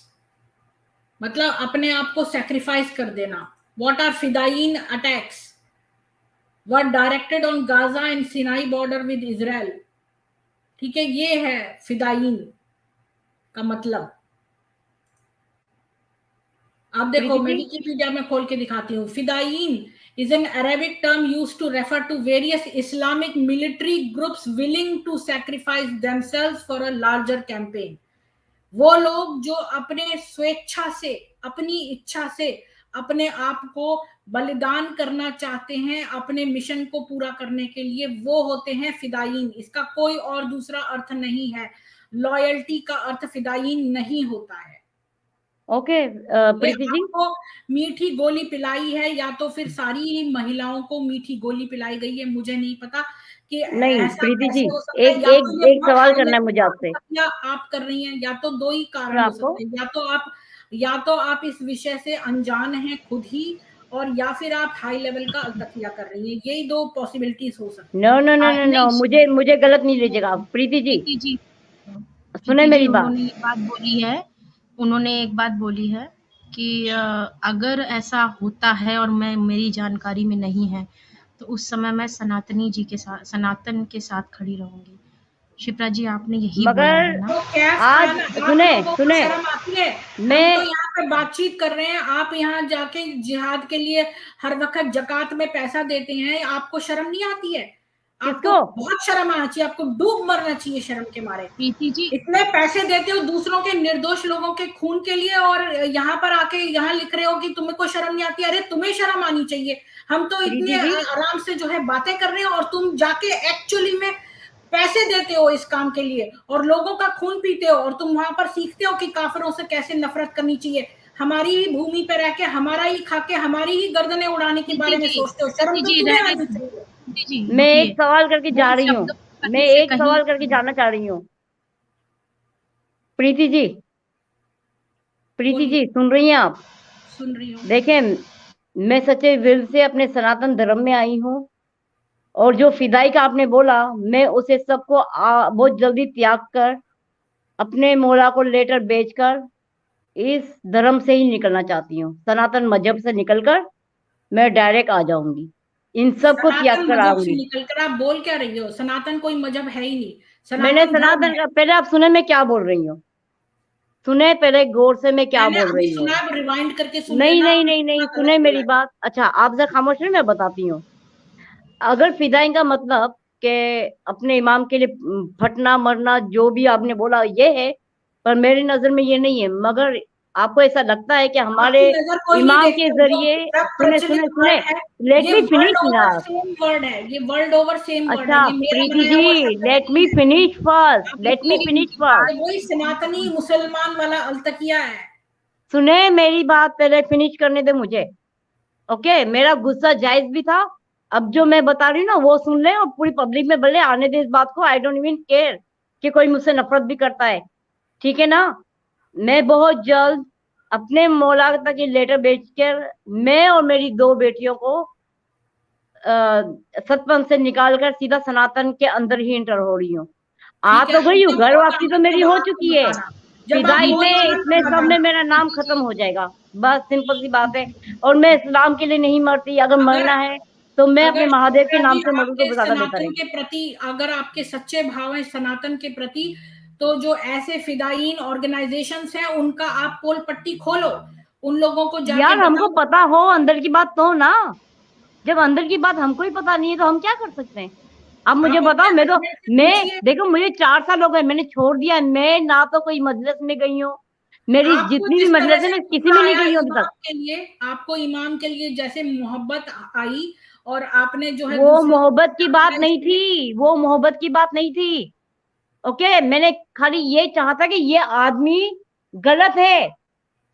मतलब अपने आप को सैक्रिफाइस कर देना। What are fidayeen attacks were directed on Gaza and Sinai border with Israel, ठीक है। ये है फिदायीन का मतलब। आप देखो, मैं विकिपीडिया में खोल के दिखाती हूँ। फिदायीन is an Arabic term used to refer to various Islamic military groups willing to sacrifice themselves for a larger campaign. वो लोग जो अपने स्वेच्छा से, अपनी इच्छा से अपने आप को बलिदान करना चाहते हैं अपने मिशन को पूरा करने के लिए, वो होते हैं फिदायीन। इसका कोई और दूसरा अर्थ नहीं है। लॉयल्टी का अर्थ फिदायीन नहीं होता है। ओके प्रीति जी, आपको मीठी गोली पिलाई है, या तो फिर सारी ही महिलाओं को मीठी गोली पिलाई गई है, मुझे नहीं पता कि नहीं ऐसा प्रीति जी, कैसे हो सकता है। एक या एक तो ये एक बहुत सवाल हाई करना है लेवल मुझे का आपसे। अल्तकिया आप कर रही हैं, या तो दो ही कारण और हो आपको सकते हैं। या तो आप इस विषय से अनजान हैं खुद ही, और या फिर आप हाई लेवल का अल्तकिया कर रही हैं। यही दो पॉसिबिलिटीज हो सकती नो हैं। नो नो नो नो, नहीं, मुझे गलत नहीं लीजिएगा आप। प्रीति जी प्रीति जी सुने प्रीति जी, मेरी बात। उन्होंने एक बात बोली है कि अगर ऐसा होता है और मेरी जानकारी में नहीं है, तो उस समय मैं सनातन के साथ खड़ी रहूंगी। शिप्रा जी, आपने यही बोला मगर है ना? तो कैफ आज खाना, आप सुने लोगों को सुने शर्म आती है? हम मैं तो यहाँ पे बातचीत कर रहे हैं, आप यहाँ जाके जिहाद के लिए हर वक्त जकात में पैसा देते हैं, आपको शर्म नहीं आती है? किसको? आपको बहुत शर्म आना चाहिए, आपको डूब मरना चाहिए शर्म के मारे। प्रीति जी, इतने पैसे देते हो दूसरों के निर्दोष लोगों के खून के लिए, और यहाँ पर आके यहाँ लिख रहे हो कि तुम्हें को शर्म नहीं आती। अरे तुम्हें शर्म आनी चाहिए। हम तो इतने आराम से जो है बातें कर रहे हैं, और तुम जाके एक्चुअली में पैसे देते हो इस काम के लिए, और लोगों का खून पीते हो, और तुम वहां पर सीखते हो कि काफिरों से कैसे नफरत करनी चाहिए। हमारी ही भूमि पे रह के, हमारा ही खा के, हमारी ही गर्दनें उड़ाने के बारे में सोचते हो। शर्म तो तुम्हें आनी चाहिए। मैं एक सवाल करके जा रही हूँ, मैं एक सवाल करके जाना चाह रही हूँ। प्रीति जी, प्रीति जी सुन रही हैं आप? सुन रही हूँ। देखें, मैं सच्चे दिल से अपने सनातन धर्म में आई हूँ, और जो फिदाई का आपने बोला, मैं उसे सबको बहुत जल्दी त्याग कर, अपने मौला को लेटर बेचकर इस धर्म से ही निकलना चाहती हूँ। सनातन मजहब से निकलकर मैं डायरेक्ट आ जाऊंगी, इन सब को त्याग कर आऊंगी। निकलकर आप बोल क्या रही हो? सनातन कोई मजहब है ही नहीं। मैंने सनातन का, पहले आप सुने मैं क्या बोल रही हूँ, सुने पहले गौर से मैं क्या बोल रही हूँ। रिवाइंड करके सुन नहीं लेना। नहीं नहीं नहीं, सुने मेरी बात। अच्छा, आप जरा खामोश रहिए, मैं बताती हूँ। अगर फिदाई का मतलब के अपने इमाम के लिए फटना मरना, जो भी आपने बोला ये है, पर मेरी नजर में ये नहीं है। मगर आपको ऐसा लगता है कि हमारे इमाम के जरिए, सुने सुने सुने, लेट मी फिनिश ना। वर्ड है ये, वर्ल्ड ओवर सेम वर्ड है। अच्छा Preeti ji, let me finish first, let me finish first. वही सनातनी मुसलमान वाला अल्तकिया है। सुने मेरी बात, पहले फिनिश करने दे मुझे। ओके, मेरा गुस्सा जायज भी था। अब जो मैं बता रही हूँ ना वो सुन ले, और पूरी पब्लिक में भले आने दे इस बात को। आई डोंट इवन केयर कि कोई मुझसे नफरत भी करता है, ठीक है ना। मैं बहुत जल्द अपने मौला तक ये लेटर बेचकर, मैं और मेरी 2 बेटियों को सतपंथ से निकालकर सीधा सनातन के अंदर ही इंटर हो रही हूँ। आ तो गई हूँ, घर वापसी तो मेरी हो चुकी है। फिदाई में, इसमें सब में मेरा नाम खत्म हो जाएगा, बस सिंपल सी बात है। और मैं इस्लाम के लिए नहीं मरती। अगर मरना है तो मैं अपने महादेव के नाम से मरूं तो ज्यादा बेहतर है। के प्रति अगर आपके सच्चे भाव है सनातन के प्रति, तो जो ऐसे फिदायीन ऑर्गेनाइजेशंस हैं उनका आप पोल पट्टी खोलो, उन लोगों को जाके यार हमको पता हो अंदर की बात तो ना। जब अंदर की बात हमको ही पता नहीं है तो हम क्या कर सकते हैं? अब मुझे बताओ। मैं देखो, मुझे 4 साल हो गए, मैंने छोड़ दिया। मैं ना तो कोई मजलिस में गई हूँ, मेरी जितनी भी मजलिस है मैं किसी में नहीं गई हूँ अभी तक। के लिए आपको इमाम के लिए जैसे मोहब्बत आई, और आपने जो है वो मोहब्बत की बात नहीं थी, वो मोहब्बत की बात नहीं थी। ओके, मैंने खाली ये चाहा था कि ये आदमी गलत है,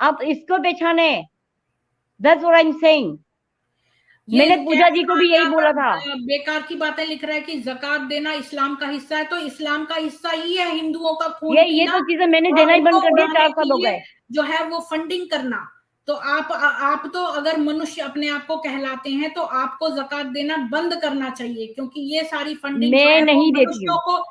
आप इसको पहचाने। That's what I am saying. मैंने पूजा जी को भी यही बोला था। बेकार की बातें लिख रहा है कि ज़कात देना इस्लाम का हिस्सा है, तो इस्लाम का हिस्सा ही है हिंदुओं का खून ये तो चीजें मैंने देना ही बंद कर दिया। 4 साल हो गए जो है वो फंडिंग करना। तो आप तो अगर मनुष्य अपने आप को कहलाते हैं तो आपको ज़कात देना बंद करना चाहिए, क्योंकि ये सारी फंडिंग मैं नहीं देती हूँ,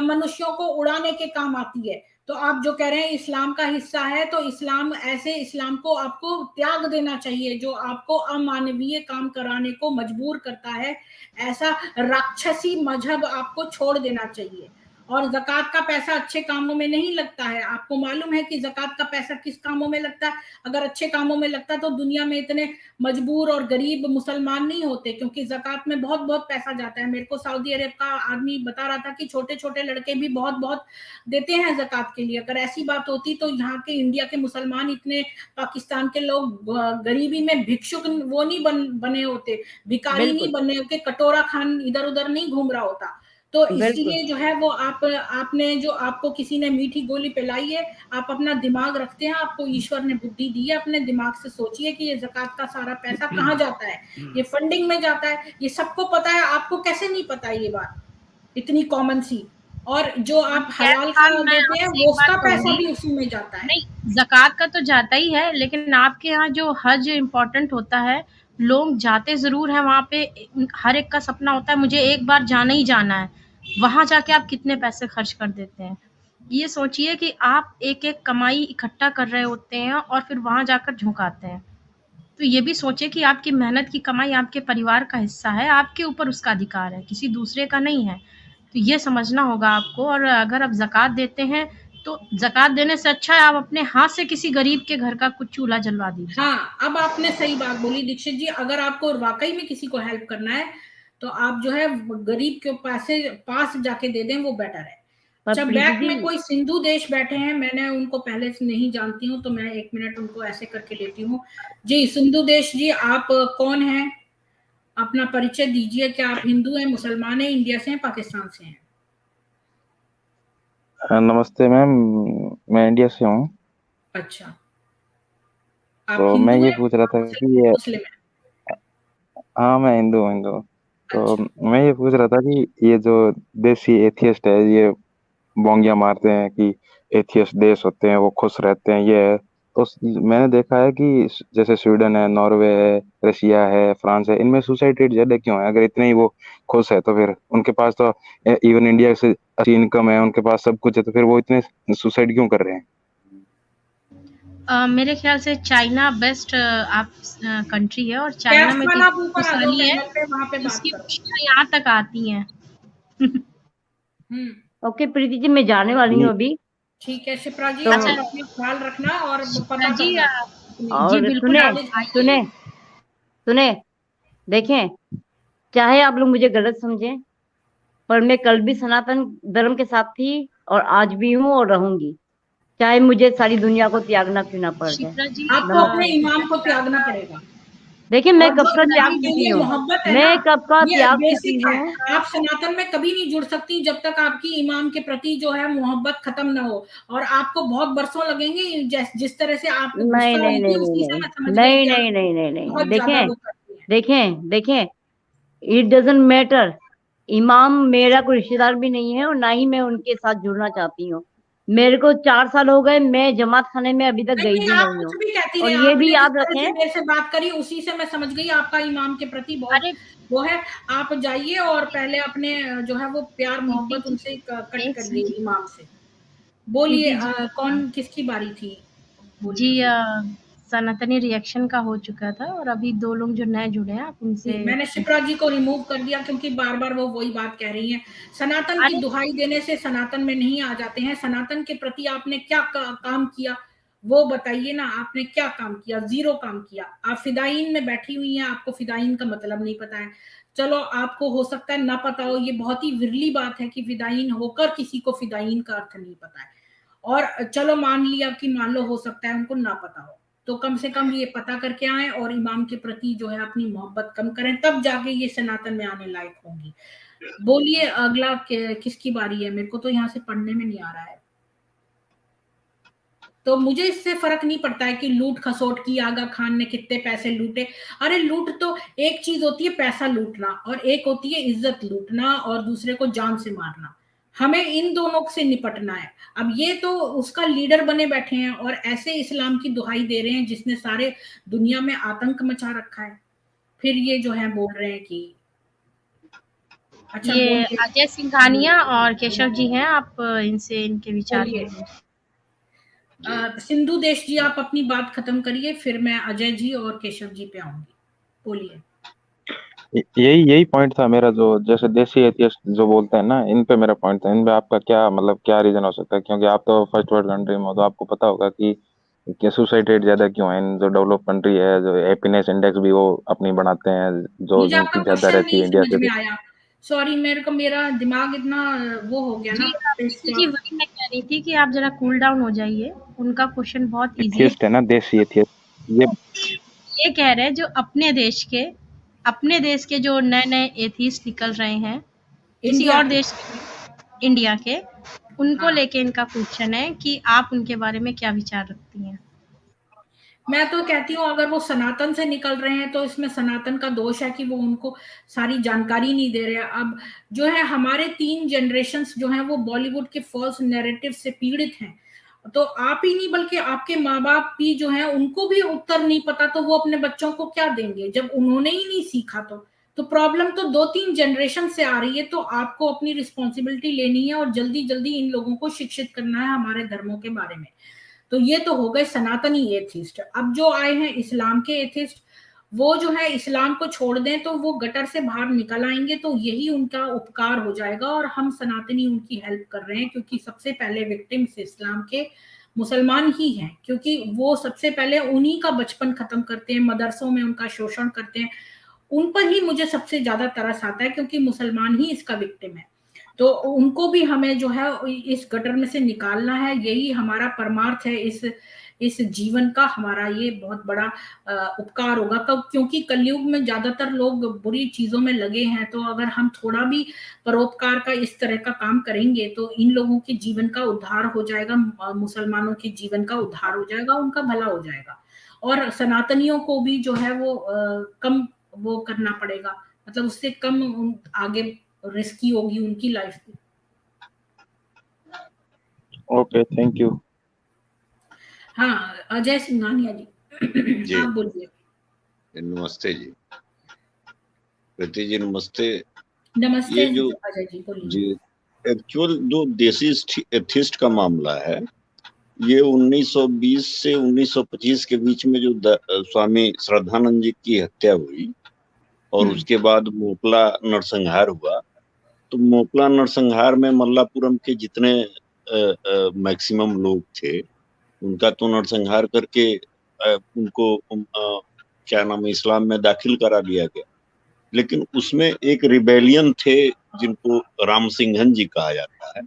मनुष्यों को उड़ाने के काम आती है। तो आप जो कह रहे हैं इस्लाम का हिस्सा है, तो इस्लाम को आपको त्याग देना चाहिए, जो आपको अमानवीय काम कराने को मजबूर करता है। ऐसा राक्षसी मजहब आपको छोड़ देना चाहिए। और ज़कात का पैसा अच्छे कामों में नहीं लगता है। आपको मालूम है कि ज़कात का पैसा किस कामों में लगता है? अगर अच्छे कामों में लगता तो दुनिया में इतने मजबूर और गरीब मुसलमान नहीं होते, क्योंकि ज़कात में बहुत बहुत पैसा जाता है। मेरे को सऊदी अरब का आदमी बता रहा था कि छोटे छोटे लड़के भी बहुत बहुत देते हैं ज़कात के लिए। अगर ऐसी बात होती तो यहाँ के इंडिया के मुसलमान इतने, पाकिस्तान के लोग गरीबी में भिक्षुक वो नहीं बने होते, भिखारी नहीं बने होते, कटोरा खान इधर उधर नहीं घूम रहा होता। तो इसलिए जो है वो आपने जो आपको किसी ने मीठी गोली पिलाई है, आप अपना दिमाग रखते हैं, आपको ईश्वर ने बुद्धि दी है, अपने दिमाग से सोचिए कि ये ज़कात का सारा पैसा कहाँ जाता है। ये फंडिंग में जाता है, ये सबको पता है। आपको कैसे नहीं पता ये बात, इतनी कॉमन सी। और जो आप हलाल का देते हैं वो उसका पैसा भी उसी में जाता है। नहीं, ज़कात का तो जाता ही है, लेकिन आपके यहाँ जो हज इम्पोर्टेंट होता है, लोग जाते जरूर हैं वहाँ पे। हर एक का सपना होता है मुझे एक बार जाना ही जाना है। वहां जाके आप कितने पैसे खर्च कर देते हैं, ये सोचिए कि आप एक एक कमाई इकट्ठा कर रहे होते हैं और फिर वहां जाकर झुकाते हैं। तो ये भी सोचिए कि आपकी मेहनत की कमाई आपके परिवार का हिस्सा है, आपके ऊपर उसका अधिकार है, किसी दूसरे का नहीं है। तो ये समझना होगा आपको। और अगर आप ज़कात देते हैं तो ज़कात देने से अच्छा है आप अपने हाथ से किसी गरीब के घर का कुछ चूल्हा जलवा दीजिए। हाँ, अब आपने सही बात बोली दीक्षित जी। अगर आपको वाकई में किसी को हेल्प करना है तो आप जो है गरीब के पास जाके दे दें, वो बेटर है। पर अच्छा, प्रीति बैक जी, में कोई सिंधु देश बैठे हैं, मैंने उनको पहले से नहीं जानती हूँ, तो मैं 1 मिनट उनको ऐसे करके लेती हूँ। जी सिंधु देश जी, आप कौन हैं? अपना परिचय दीजिए। क्या आप हिंदू हैं, मुसलमान हैं, इंडिया से हैं, पाकिस्तान से हैं? नमस्ते मैम, मैं इंडिया से हूँ। अच्छा, आप तो मैं हिंदू ये हैं, पूछ रहा था कि ये, मुस्लिम हैं? हाँ मैं हिंदू हूँ, हिंदू। तो अच्छा, मैं ये पूछ रहा था कि ये जो देसी एथियस्ट है, ये बोंगियां मारते हैं कि एथियस्ट देश होते हैं वो खुश रहते हैं, ये है। तो मैंने देखा है कि जैसे स्वीडन है, नॉर्वे है, रशिया है, फ्रांस है, इनमें सुसाइड रेट ज्यादा क्यों है? अगर इतने ही वो खुश है तो फिर उनके पास तो इवन इंडिया से अच्छी इनकम है, उनके पास सब कुछ है, तो फिर वो इतने सुसाइड क्यों कर रहे हैं? मेरे ख्याल से चाइना बेस्ट आप कंट्री है, और चाइना में कैफन, आप ऊपर आ जाओ खुशहाली है, पैनल पे, वहां पे बात इसकी करो। खुशियाँ यहाँ तक आती हैं। ओके प्रीति जी, मैं जाने वाली हूँ अभी। ठीक है शिप्रा जी, तो आप अच्छा अपना ख्याल रखना और शिप्रा पता जी, करना जी और बिल्कुल, सुने आप नॉलेज। आइए। सुने सुने देखें, चाहे आप लोग मुझे गलत समझें, पर मैं कल भी सनातन धर्म के साथ थी और आज भी हूँ और रहूंगी, चाहे मुझे सारी दुनिया को त्यागना क्यों ना पड़ जाए। शिप्रा जी, आपको अपने इमाम को त्यागना पड़ेगा। देखिए, मैं और कब जो का त्याग इमाम के चुकी लिए हूँ, मोहब्बत है ना, मैं कब का ये त्याग चुकी बेसिक है। हूँ। आप सनातन में कभी नहीं जुड़ सकती जब तक आपकी इमाम के प्रति जो है मोहब्बत खत्म ना हो। और आपको बहुत बरसों लगेंगे, जिस तरह से आप पे नहीं गुस्सा नहीं होगी, नहीं नहीं उसी से मैं समझ गई नहीं कि नहीं आप नहीं नहीं नहीं नहीं बहुत ज्यादा देखें वो करती हैं। देखें देखें, इट डजंट मैटर। इमाम मेरा कोई रिश्तेदार भी नहीं है और ना ही मैं उनके साथ जुड़ना चाहती हूँ। मेरे को 4 साल हो गए, मैं जमात खाने में अभी तक नहीं गई नहीं, भी आप नहीं कुछ हूँ। भी कहती और रहे, ये भी आपने जिस याद तरह से रखें, मेरे से बात करी उसी से मैं समझ गई आपका इमाम के प्रति बहुत अरे वो है। आप जाइए और पहले अपने जो है वो प्यार प्रीति मोहब्बत जी, उनसे कट एक करिए, सेकंड। इमाम से। बोलिए प्रीति जी, कौन किसकी बारी थी? जी बोलिए। सनातनी रिएक्शन का हो चुका था, और अभी 2 लोग जो नए जुड़े हैं, आप उनसे जी, मैंने शिप्रा जी को रिमूव कर दिया क्योंकि बार बार वो वही बात कह रही हैं। सनातन की अरे दुहाई देने से सनातन में नहीं आ जाते हैं। सनातन के प्रति आपने क्या काम किया, वो बताइए ना। आपने क्या काम किया? जीरो काम किया। आप फिदाइन में बैठी हुई हैं, आपको फिदाइन का मतलब नहीं पता है। चलो, आपको हो सकता है ना पता हो, ये बहुत ही विरली बात है कि फिदाइन होकर किसी को फिदाइन का अर्थ नहीं पता है। और चलो मान लिया कि मान लो हो सकता है उनको ना पता हो, तो कम से कम ये पता करके आए और इमाम के प्रति जो है अपनी मोहब्बत कम करें, तब जाके ये सनातन में आने लायक होंगी। बोलिए अगला किसकी बारी है? मेरे को तो यहाँ से पढ़ने में नहीं आ रहा है। तो मुझे इससे फर्क नहीं पड़ता है कि लूट खसोट की आगा खान ने कितने पैसे लूटे। अरे लूट तो एक चीज होती है, पैसा लूटना, और एक होती है इज्जत लूटना और दूसरे को जान से मारना। हमें इन दोनों से निपटना है। अब ये तो उसका लीडर बने बैठे हैं और ऐसे इस्लाम की दुहाई दे रहे हैं जिसने सारे दुनिया में आतंक मचा रखा है। फिर ये जो है बोल रहे हैं कि अच्छा ये बोलिए। अजय सिंघानिया और केशव जी हैं, आप इनसे इनके विचार ले बोलिए लीजिए। सिंधु देश जी, आप अपनी बात खत्म करिए, फिर मैं अजय जी और केशव जी पे आऊंगी। बोलिए। यही यही पॉइंट था मेरा, जो जैसे देसी एथियस्ट जो बोलते हैं ना, इन पे मेरा पॉइंट था। इन पे आपका क्या मतलब, क्या रीजन हो सकता है? क्योंकि आप तो फर्स्ट वर्ल्ड कंट्री में हो, तो आपको पता होगा कि सुसाइड रेट ज्यादा क्यों है। इन जो डेवलप कंट्री है, जो हैप्पीनेस इंडेक्स भी वो अपनी बनाते हैं, जो मुझे आपका जिनकी ज्यादा क्वेश्चन रहती नहीं है इंडिया समझ से। में आया। सॉरी, मेरा दिमाग इतना वो हो गया जी ना। प्रीति जी, वही मैं कह रही थी कि आप जरा कूल डाउन हो जाइए। उनका क्वेश्चन बहुत इजी है। एथियस्ट है ना, देसी एथियस्ट, ये ये कह रहे हैं जो अपने देश के जो नए नए एथीस्ट निकल रहे हैं, किसी इंडिया और के। देश इंडिया के, उनको हाँ, लेके इनका क्वेश्चन है कि आप उनके बारे में क्या विचार रखती हैं। मैं तो कहती हूँ अगर वो सनातन से निकल रहे हैं तो इसमें सनातन का दोष है कि वो उनको सारी जानकारी नहीं दे रहे हैं। अब जो है हमारे 3 जनरेशन्स जो हैं वो बॉलीवुड के फॉल्स नैरेटिव से पीड़ित हैं। तो आप ही नहीं बल्कि आपके माँ बाप भी जो है उनको भी उत्तर नहीं पता, तो वो अपने बच्चों को क्या देंगे जब उन्होंने ही नहीं सीखा? तो प्रॉब्लम तो 2-3 जनरेशन से आ रही है। तो आपको अपनी रिस्पॉन्सिबिलिटी लेनी है और जल्दी जल्दी इन लोगों को शिक्षित करना है हमारे धर्मों के बारे में। तो ये तो हो गए सनातनी एथिस्ट। अब जो आए हैं इस्लाम के एथिस्ट, वो जो है इस्लाम को छोड़ दें तो वो गटर से बाहर निकल आएंगे, तो यही उनका उपकार हो जाएगा। और हम सनातनी उनकी हेल्प कर रहे हैं क्योंकि सबसे पहले विक्टिम्स इस्लाम के मुसलमान ही हैं, क्योंकि वो सबसे पहले उन्हीं का बचपन खत्म करते हैं, मदरसों में उनका शोषण करते हैं। उन पर ही मुझे सबसे ज्यादा तरस आता है, क्योंकि मुसलमान ही इसका विक्टिम है। तो उनको भी हमें जो है इस गटर में से निकालना है, यही हमारा परमार्थ है इस जीवन का। हमारा ये बहुत बड़ा उपकार होगा, क्योंकि कलयुग में ज्यादातर लोग बुरी चीजों में लगे हैं। तो अगर हम थोड़ा भी परोपकार का इस तरह का काम करेंगे तो इन लोगों के जीवन का उद्धार हो जाएगा, मुसलमानों के जीवन का उद्धार हो जाएगा, उनका भला हो जाएगा। और सनातनियों को भी जो है वो कम वो करना पड़ेगा, मतलब उससे कम आगे रिस्की होगी उनकी लाइफ। Okay, thank you. हाँ, अजय सिंघानिया जी, आप बोलिए। नमस्ते जी, प्रीति जी नमस्ते। नमस्ते ये जो अजय जी, बोलिए। जी, एक्चुअल जो देसी एथिस्ट का मामला है, ये 1920 से 1925 के बीच में जो स्वामी श्रद्धानंद जी की हत्या हुई और उसके बाद मोपला नरसंहार हुआ, तो मोपला नरसंहार में मल्लापुरम के जितने मैक्सिमम लोग थे, उनका तो नरसंहार करके उनको क्या नाम इस्लाम में दाखिल करा दिया गया। लेकिन उसमें एक रिबेलियन थे जिनको राम सिंघन जी कहा जाता है,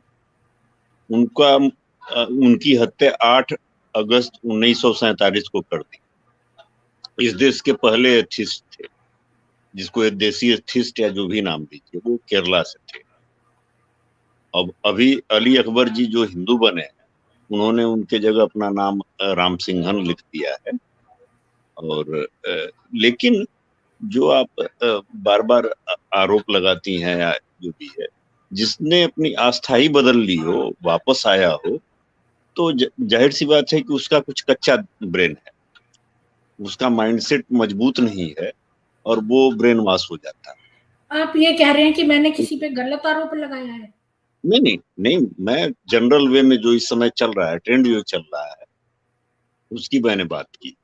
उनकी हत्या 8 अगस्त 1947 को कर दी। इस देश के पहले एथिस्ट थे, जिसको एक देसी एथिस्ट या जो भी नाम दीजिए, वो केरला से थे। अब अभी अली अकबर जी जो हिंदू बने हैं, उन्होंने उनके जगह अपना नाम राम सिंघन लिख दिया है। और लेकिन जो आप बार बार आरोप लगाती हैं या जो भी है, जिसने अपनी आस्था ही बदल ली हो, वापस आया हो, तो जाहिर सी बात है कि उसका कुछ कच्चा ब्रेन है, उसका माइंडसेट मजबूत नहीं है और वो ब्रेन वॉश हो जाता है। आप ये कह रहे हैं कि मैंने किसी पे गलत आरोप लगाया है? नहीं, मैं जनरल वे में जो इस समय चल रहा है, ट्रेंड जो चल रहा है, उसकी मैंने बात की।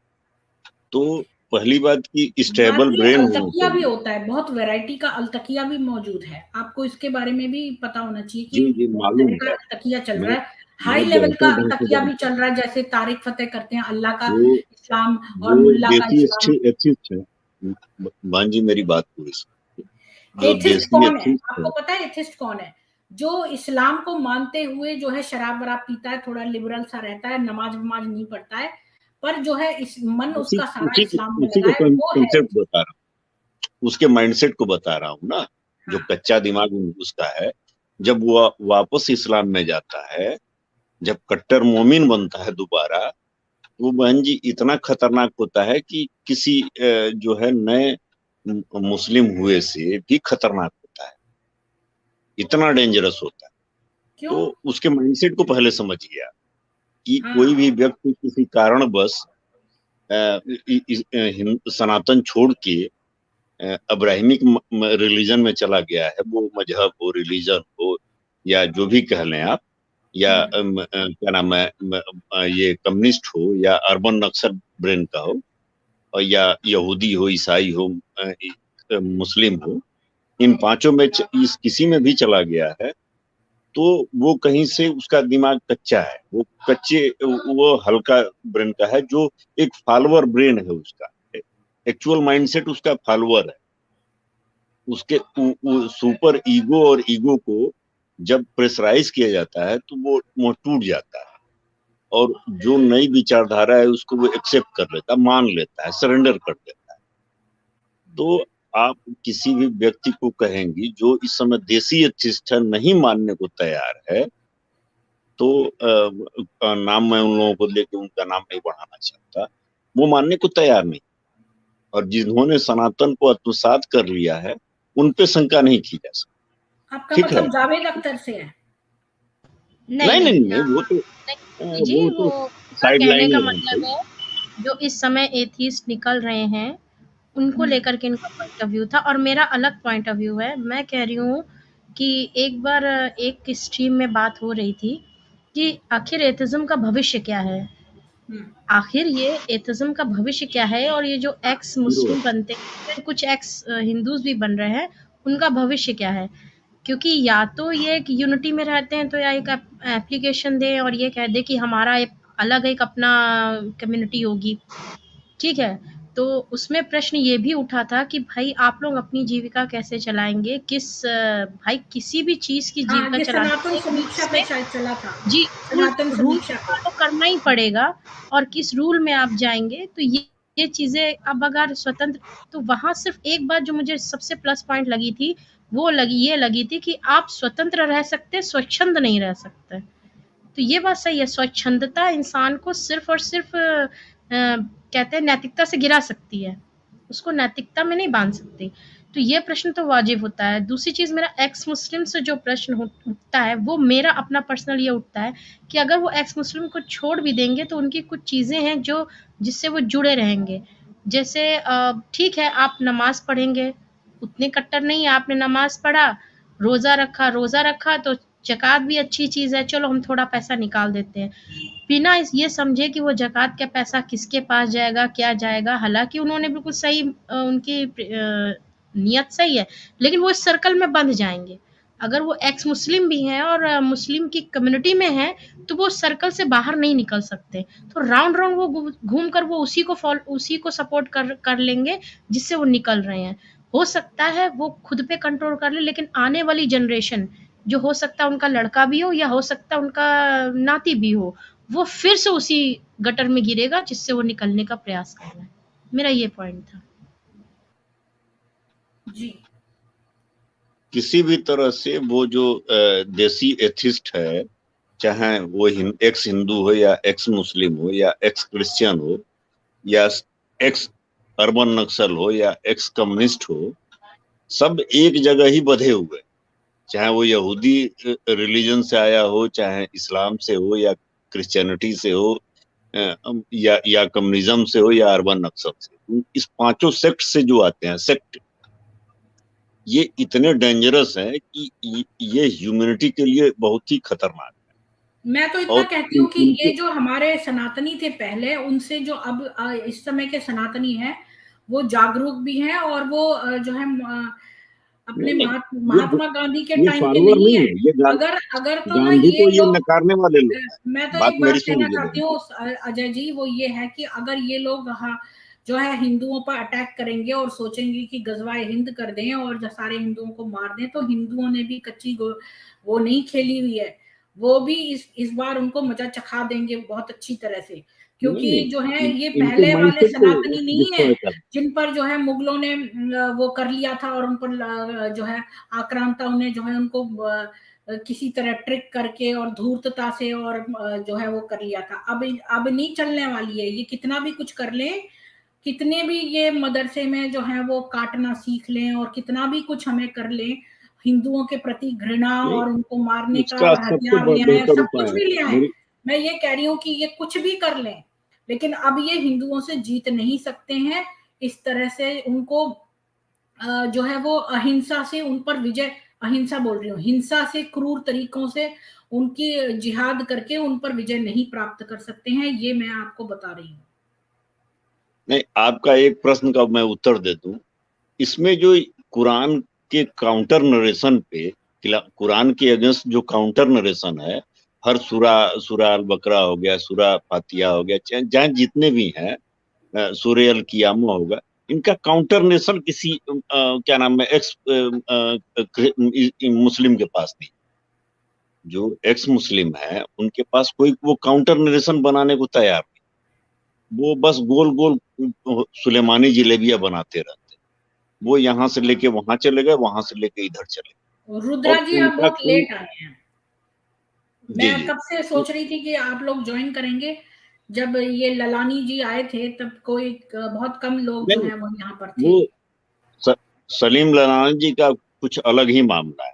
तो पहली बात की स्टेबल ब्रेन अल्तकिया भी होता है, बहुत वैरायटी का अल्तकिया भी मौजूद है, आपको इसके बारे में भी पता होना चाहिए कि जी मालूम है। अल्तकिया चल रहा है, हाई लेवल का अल्तकिया भी चल रहा है, जैसे तारिक फतेह करते हैं अल्लाह का इस्लाम और मुल्ला का इस्लाम। एथिस्ट है। मान जी मेरी बात पूरी सुनिए। एथिस्ट कौन है आपको पता है? एथिस्ट कौन है? जो इस्लाम को मानते हुए जो है शराब वराब पीता है, थोड़ा लिबरल सा रहता है, नमाज वमाज नहीं पढ़ता है, पर जो है इस मन उसका सारा इस्लाम में लगा है, वो है। बता रहा हूँ, उसके माइंडसेट को बता रहा हूँ ना, जो कच्चा दिमाग उसका है। जब वो वापस इस्लाम में जाता है, जब कट्टर मोमिन बनता है दोबारा, वो बहन जी इतना खतरनाक होता है कि किसी जो है नए मुस्लिम हुए से भी खतरनाक होता है, इतना डेंजरस होता है। क्यों? तो उसके माइंडसेट को पहले समझ गया कि कोई भी व्यक्ति किसी कारणवश सनातन छोड़ के अब्राहमिक रिलीजन में चला गया है, वो मजहब हो, रिलीजन हो, या जो भी कह लें आप, या क्या नाम है, ये कम्युनिस्ट हो या अर्बन नक्सल ब्रेन का हो, और या यहूदी हो, ईसाई हो, मुस्लिम हो, इन पांचों में इस किसी में भी चला गया है, तो वो कहीं से उसका दिमाग कच्चा है, वो हल्का ब्रेन का है, जो एक फॉलोअर ब्रेन है उसका, एक्चुअल माइंडसेट उसका फॉलोअर है। उसके सुपर ईगो और ईगो को जब प्रेशराइज किया जाता है तो वो टूट जाता है, और जो नई विचारधारा है उसको वो एक्सेप्ट कर लेता है, मान लेता है, सरेंडर कर देता है। तो आप किसी भी व्यक्ति को कहेंगी जो इस समय देसी एथिस्ट है, नहीं मानने को तैयार है, तो नाम मैं उन लोगों को लेके उनका नाम नहीं बढ़ाना चाहता, वो मानने को तैयार नहीं। और जिन्होंने सनातन को आत्मसात कर लिया है, उन पे शंका नहीं की जा सकती। आपका मतलब जावेद अख्तर से है? नहीं, वो तो जी, वो कहने का मतलब है जो इस समय एथिस्ट निकल रहे हैं उनको लेकर के इनका पॉइंट ऑफ व्यू था, और मेरा अलग पॉइंट ऑफ व्यू है। मैं कह रही हूँ कि एक बार एक स्ट्रीम में बात हो रही थी कि आखिर एथिज्म का भविष्य क्या है, आखिर ये एथिज्म का भविष्य क्या है, और ये जो एक्स मुस्लिम बनते हैं, कुछ एक्स हिंदूज भी बन रहे हैं, उनका भविष्य क्या है? क्योंकि या तो ये एक यूनिटी में रहते हैं, तो या एक एप्लीकेशन दें और ये कह दे कि हमारा एक अलग एक अपना कम्युनिटी होगी, ठीक है, तो उसमें प्रश्न ये भी उठा था कि भाई आप लोग अपनी जीविका कैसे चलाएंगे, भाई किसी भी चीज की हाँ, जीविका ये चलाने सनातन समीक्षा पे शायद चला था, जी सनातन रूल समीक्षा पे। फॉलो करना ही पड़ेगा, और किस रूल में आप जाएंगे। तो ये चीजें, अब अगर स्वतंत्र, तो वहां सिर्फ एक बात जो मुझे सबसे प्लस पॉइंट लगी थी, वो लगी थी कि आप स्वतंत्र रह सकते, स्वच्छंद नहीं रह सकते। तो ये बात सही है, स्वच्छंदता इंसान को सिर्फ और सिर्फ कहते हैं नैतिकता से गिरा सकती है, उसको नैतिकता में नहीं बांध सकती। तो ये प्रश्न तो वाजिब होता है। दूसरी चीज, मेरा एक्स मुस्लिम से जो प्रश्न उठता है, वो मेरा अपना पर्सनल ये उठता है कि अगर वो एक्स मुस्लिम को छोड़ भी देंगे तो उनकी कुछ चीजें हैं जो जिससे वो जुड़े रहेंगे। जैसे ठीक है, आप नमाज पढ़ेंगे, उतने कट्टर नहीं है, आपने नमाज पढ़ा, रोजा रखा तो ज़कात भी अच्छी चीज़ है, चलो हम थोड़ा पैसा निकाल देते हैं। बिना ये समझे कि वो ज़कात का पैसा किसके पास जाएगा, क्या जाएगा। हालाँकि उन्होंने बिल्कुल सही, उनकी नियत सही है, लेकिन वो इस सर्कल में बंध जाएँगे। अगर वो एक्स मुस्लिम भी हैं और मुस्लिम की कम्युनिटी में हैं, तो वो सर्कल से बाहर नहीं निकल सकते। तो राउंड वो घूम कर वो उसी को सपोर्ट कर लेंगे जिससे वो निकल रहे हैं। हो सकता है वो खुद पे कंट्रोल कर ले, लेकिन आने वाली जनरेशन, जो हो सकता है उनका लड़का भी हो या हो सकता है उनका नाती भी हो, वो फिर से उसी गटर में गिरेगा जिससे वो निकलने का प्रयास कर रहा है। मेरा ये पॉइंट था जी। किसी भी तरह से वो जो देसी एथिस्ट है, चाहे वो एक्स हिंदू हो या एक्स मुस्लिम हो या एक्स क्रिश्चियन हो या एक्स अर्बन नक्सल हो या एक्स कम्युनिस्ट हो, सब एक जगह ही बंधे हुए, चाहे वो यहूदी रिलीजन से आया हो, चाहे इस्लाम से हो या क्रिश्चियनिटी से हो, या कम्युनिज्म से हो या अर्बन नक्सल से। इस पांचों सेक्ट से जो आते हैं, सेक्ट, ये इतने डेंजरस हैं कि ये ह्यूमैनिटी के लिए बहुत ही खतरनाक है। मैं तो इतना कहती हूँ कि ये जो हमारे सनातनी थे पहले, उनसे जो अब इस समय के सनातनी हैं, वो जागरूक भी हैं, और वो जो है अपने महात्मा गांधी के टाइम के नहीं है। अगर तो ना गांधी ये को ये लोग, नकारने वाले लोग, मैं तो बात एक बात मेरी कहना सुनिए। चाहती हूँ अजय जी, वो ये है कि अगर ये लोग जो है हिंदुओं पर अटैक करेंगे और सोचेंगे कि गजवाए हिंद कर दें और सारे हिंदुओं को मार दें, तो हिंदुओं ने भी कच्ची वो नहीं खेली हुई है। वो भी इस बार उनको मजा चखा देंगे बहुत अच्छी तरह से, क्योंकि जो है ये पहले वाले सनातनी नहीं है जिन पर जो है मुगलों ने वो कर लिया था, और उन पर जो है आक्रांताओं ने जो है उनको किसी तरह ट्रिक करके और धूर्तता से और जो है वो कर लिया था। अब नहीं चलने वाली है। ये कितना भी कुछ कर ले, कितने भी ये मदरसे में जो है वो काटना सीख लें और कितना भी कुछ हमें कर ले, हिंदुओं के प्रति घृणा और उनको मारने का हथियार ले आए, सब कुछ भी ले आए। मैं ये कह रही हूँ कि ये कुछ भी कर लें, लेकिन अब ये हिंदुओं से जीत नहीं सकते हैं। इस तरह से उनको जो है वो अहिंसा से उन पर विजय, अहिंसा बोल रही हूँ, हिंसा से, क्रूर तरीकों से उनकी जिहाद करके उन पर विजय नहीं प्राप्त कर सकते हैं। ये मैं आपको बता रही हूँ। नहीं, आपका एक प्रश्न का मैं उत्तर दे दूं। इसमें जो कुरान के काउंटर नरेशन पे, कुरान के अगेंस्ट जो काउंटर नरेशन है, हर सूरा अल बकरा हो गया, सूरा फातिहा हो गया, जहाँ जितने भी हैं, सूरह अल कियामा होगा, इनका काउंटर नरेशन किसी क्या नाम है एक्स मुस्लिम के पास नहीं। जो एक्स मुस्लिम है उनके पास कोई वो काउंटर नरेशन बनाने को तैयार नहीं। वो बस गोल गोल सुलेमानी जिलेबियां बनाते रहते, वो यहाँ से लेके वहां चले गए, वहां से लेके इधर चले गए। रुद्रा जी आप बहुत लेट आए हैं। मैं जी। कब से सोच रही थी कि आप लोग ज्वाइन करेंगे। जब ये ललानी जी आए थे तब कोई बहुत कम लोग जो है वो यहाँ पर थे। वो सलीम ललानी जी का कुछ अलग ही मामला है,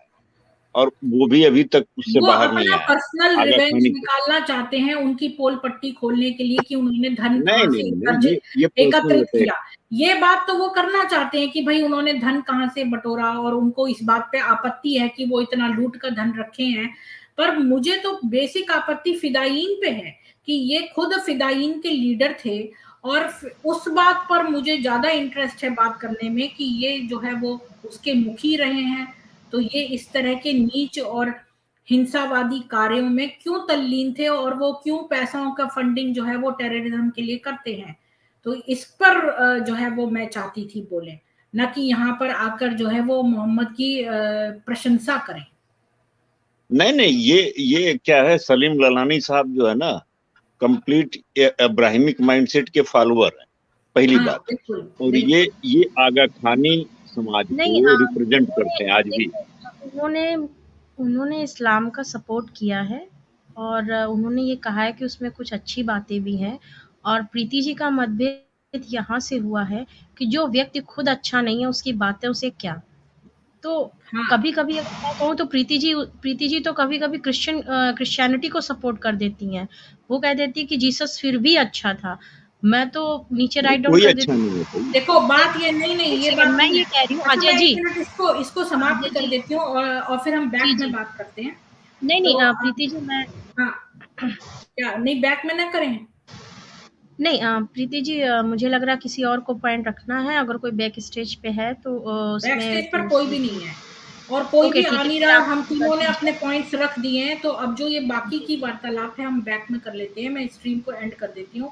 और वो भी अभी तक उससे बाहर नहीं आया। वो अपना पर्सनल रिवेंज निकालना चाहते हैं उनकी पोल पट्टी खोलने के लिए कि उन्होंने धन कहाँ से एकत्रित किया। ये बात तो वो करना चाहते हैं कि भाई उन्होंने धन कहाँ से बटोरा, और उनको इस बात पे आपत्ति है कि वो इतना लूट का धन रखे हैं। पर मुझे तो बेसिक आपत्ति फिदायीन पे है कि ये खुद फिदायीन के लीडर थे, और उस बात पर मुझे ज्यादा इंटरेस्ट है बात करने में कि ये जो है वो उसके मुखी रहे हैं। तो ये इस तरह के नीच और हिंसावादी कार्यों में क्यों तल्लीन थे, और वो क्यों पैसों का फंडिंग जो है वो टेररिज्म के लिए करते हैं। तो इस पर जो है वो मैं चाहती थी बोले, न कि यहाँ पर आकर जो है वो मोहम्मद की प्रशंसा करें। नहीं, ये क्या है, सलीम ललानी साहब जो है ना कंप्लीट इब्राहिमिक माइंडसेट के फॉलोअर हैं, पहली हाँ, बात। बिल्कुल, और बिल्कुल। ये आगा खानी समाज नहीं, को रिप्रेजेंट करते हैं आज भी। उन्होंने इस्लाम का सपोर्ट किया है और उन्होंने ये कहा है कि उसमें कुछ अच्छी बातें भी हैं। और प्रीति जी का मतभेद यहाँ से हुआ है कि जो व्यक्ति खुद अच्छा नहीं है उसकी बातें उसे क्या। तो हाँ, कभी-कभी अगर मैं कहूँ तो प्रीति जी तो कभी-कभी क्रिश्चियनिटी को सपोर्ट कर देती हैं। वो कह देती है कि जीसस फिर भी अच्छा था। मैं तो नीचे राइट डाउन कोई कर अच्छा देती नहीं है भाई। देखो बात ये नहीं, एक ये सेकंड बात मैं नहीं ये है। कह रही हूँ अच्छा, अजय मैं जी। 1 मिनट इसको समाप्त अजय कर जी। देती हूँ और फिर हम जी, बैक में जी। बात करते हैं। नहीं, तो प्रीति जी मैं हाँ, क्या नहीं बैक में ना करें? नहीं प्रीति जी मुझे लग रहा है किसी और को पॉइंट रखना है। अगर कोई बैक स्टेज पे है तो बैक उसमें स्टेज तो पर कोई भी नहीं है और कोई ओके भी ठीक आ है, नहीं फिर रहा। आप हम कर तीनों ने अपने दीजिए। पॉइंट्स रख दिए हैं, तो अब जो ये बाकी की वार्तालाप है हम बैक में कर लेते हैं। मैं स्ट्रीम को एंड कर देती हूँ।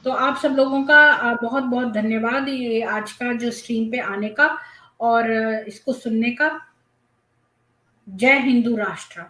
तो आप सब लोगों का बहुत बहुत धन्यवाद ये आज का जो स्ट्रीम पे आने का और इसको सुनने का। जय हिंदू राष्ट्र।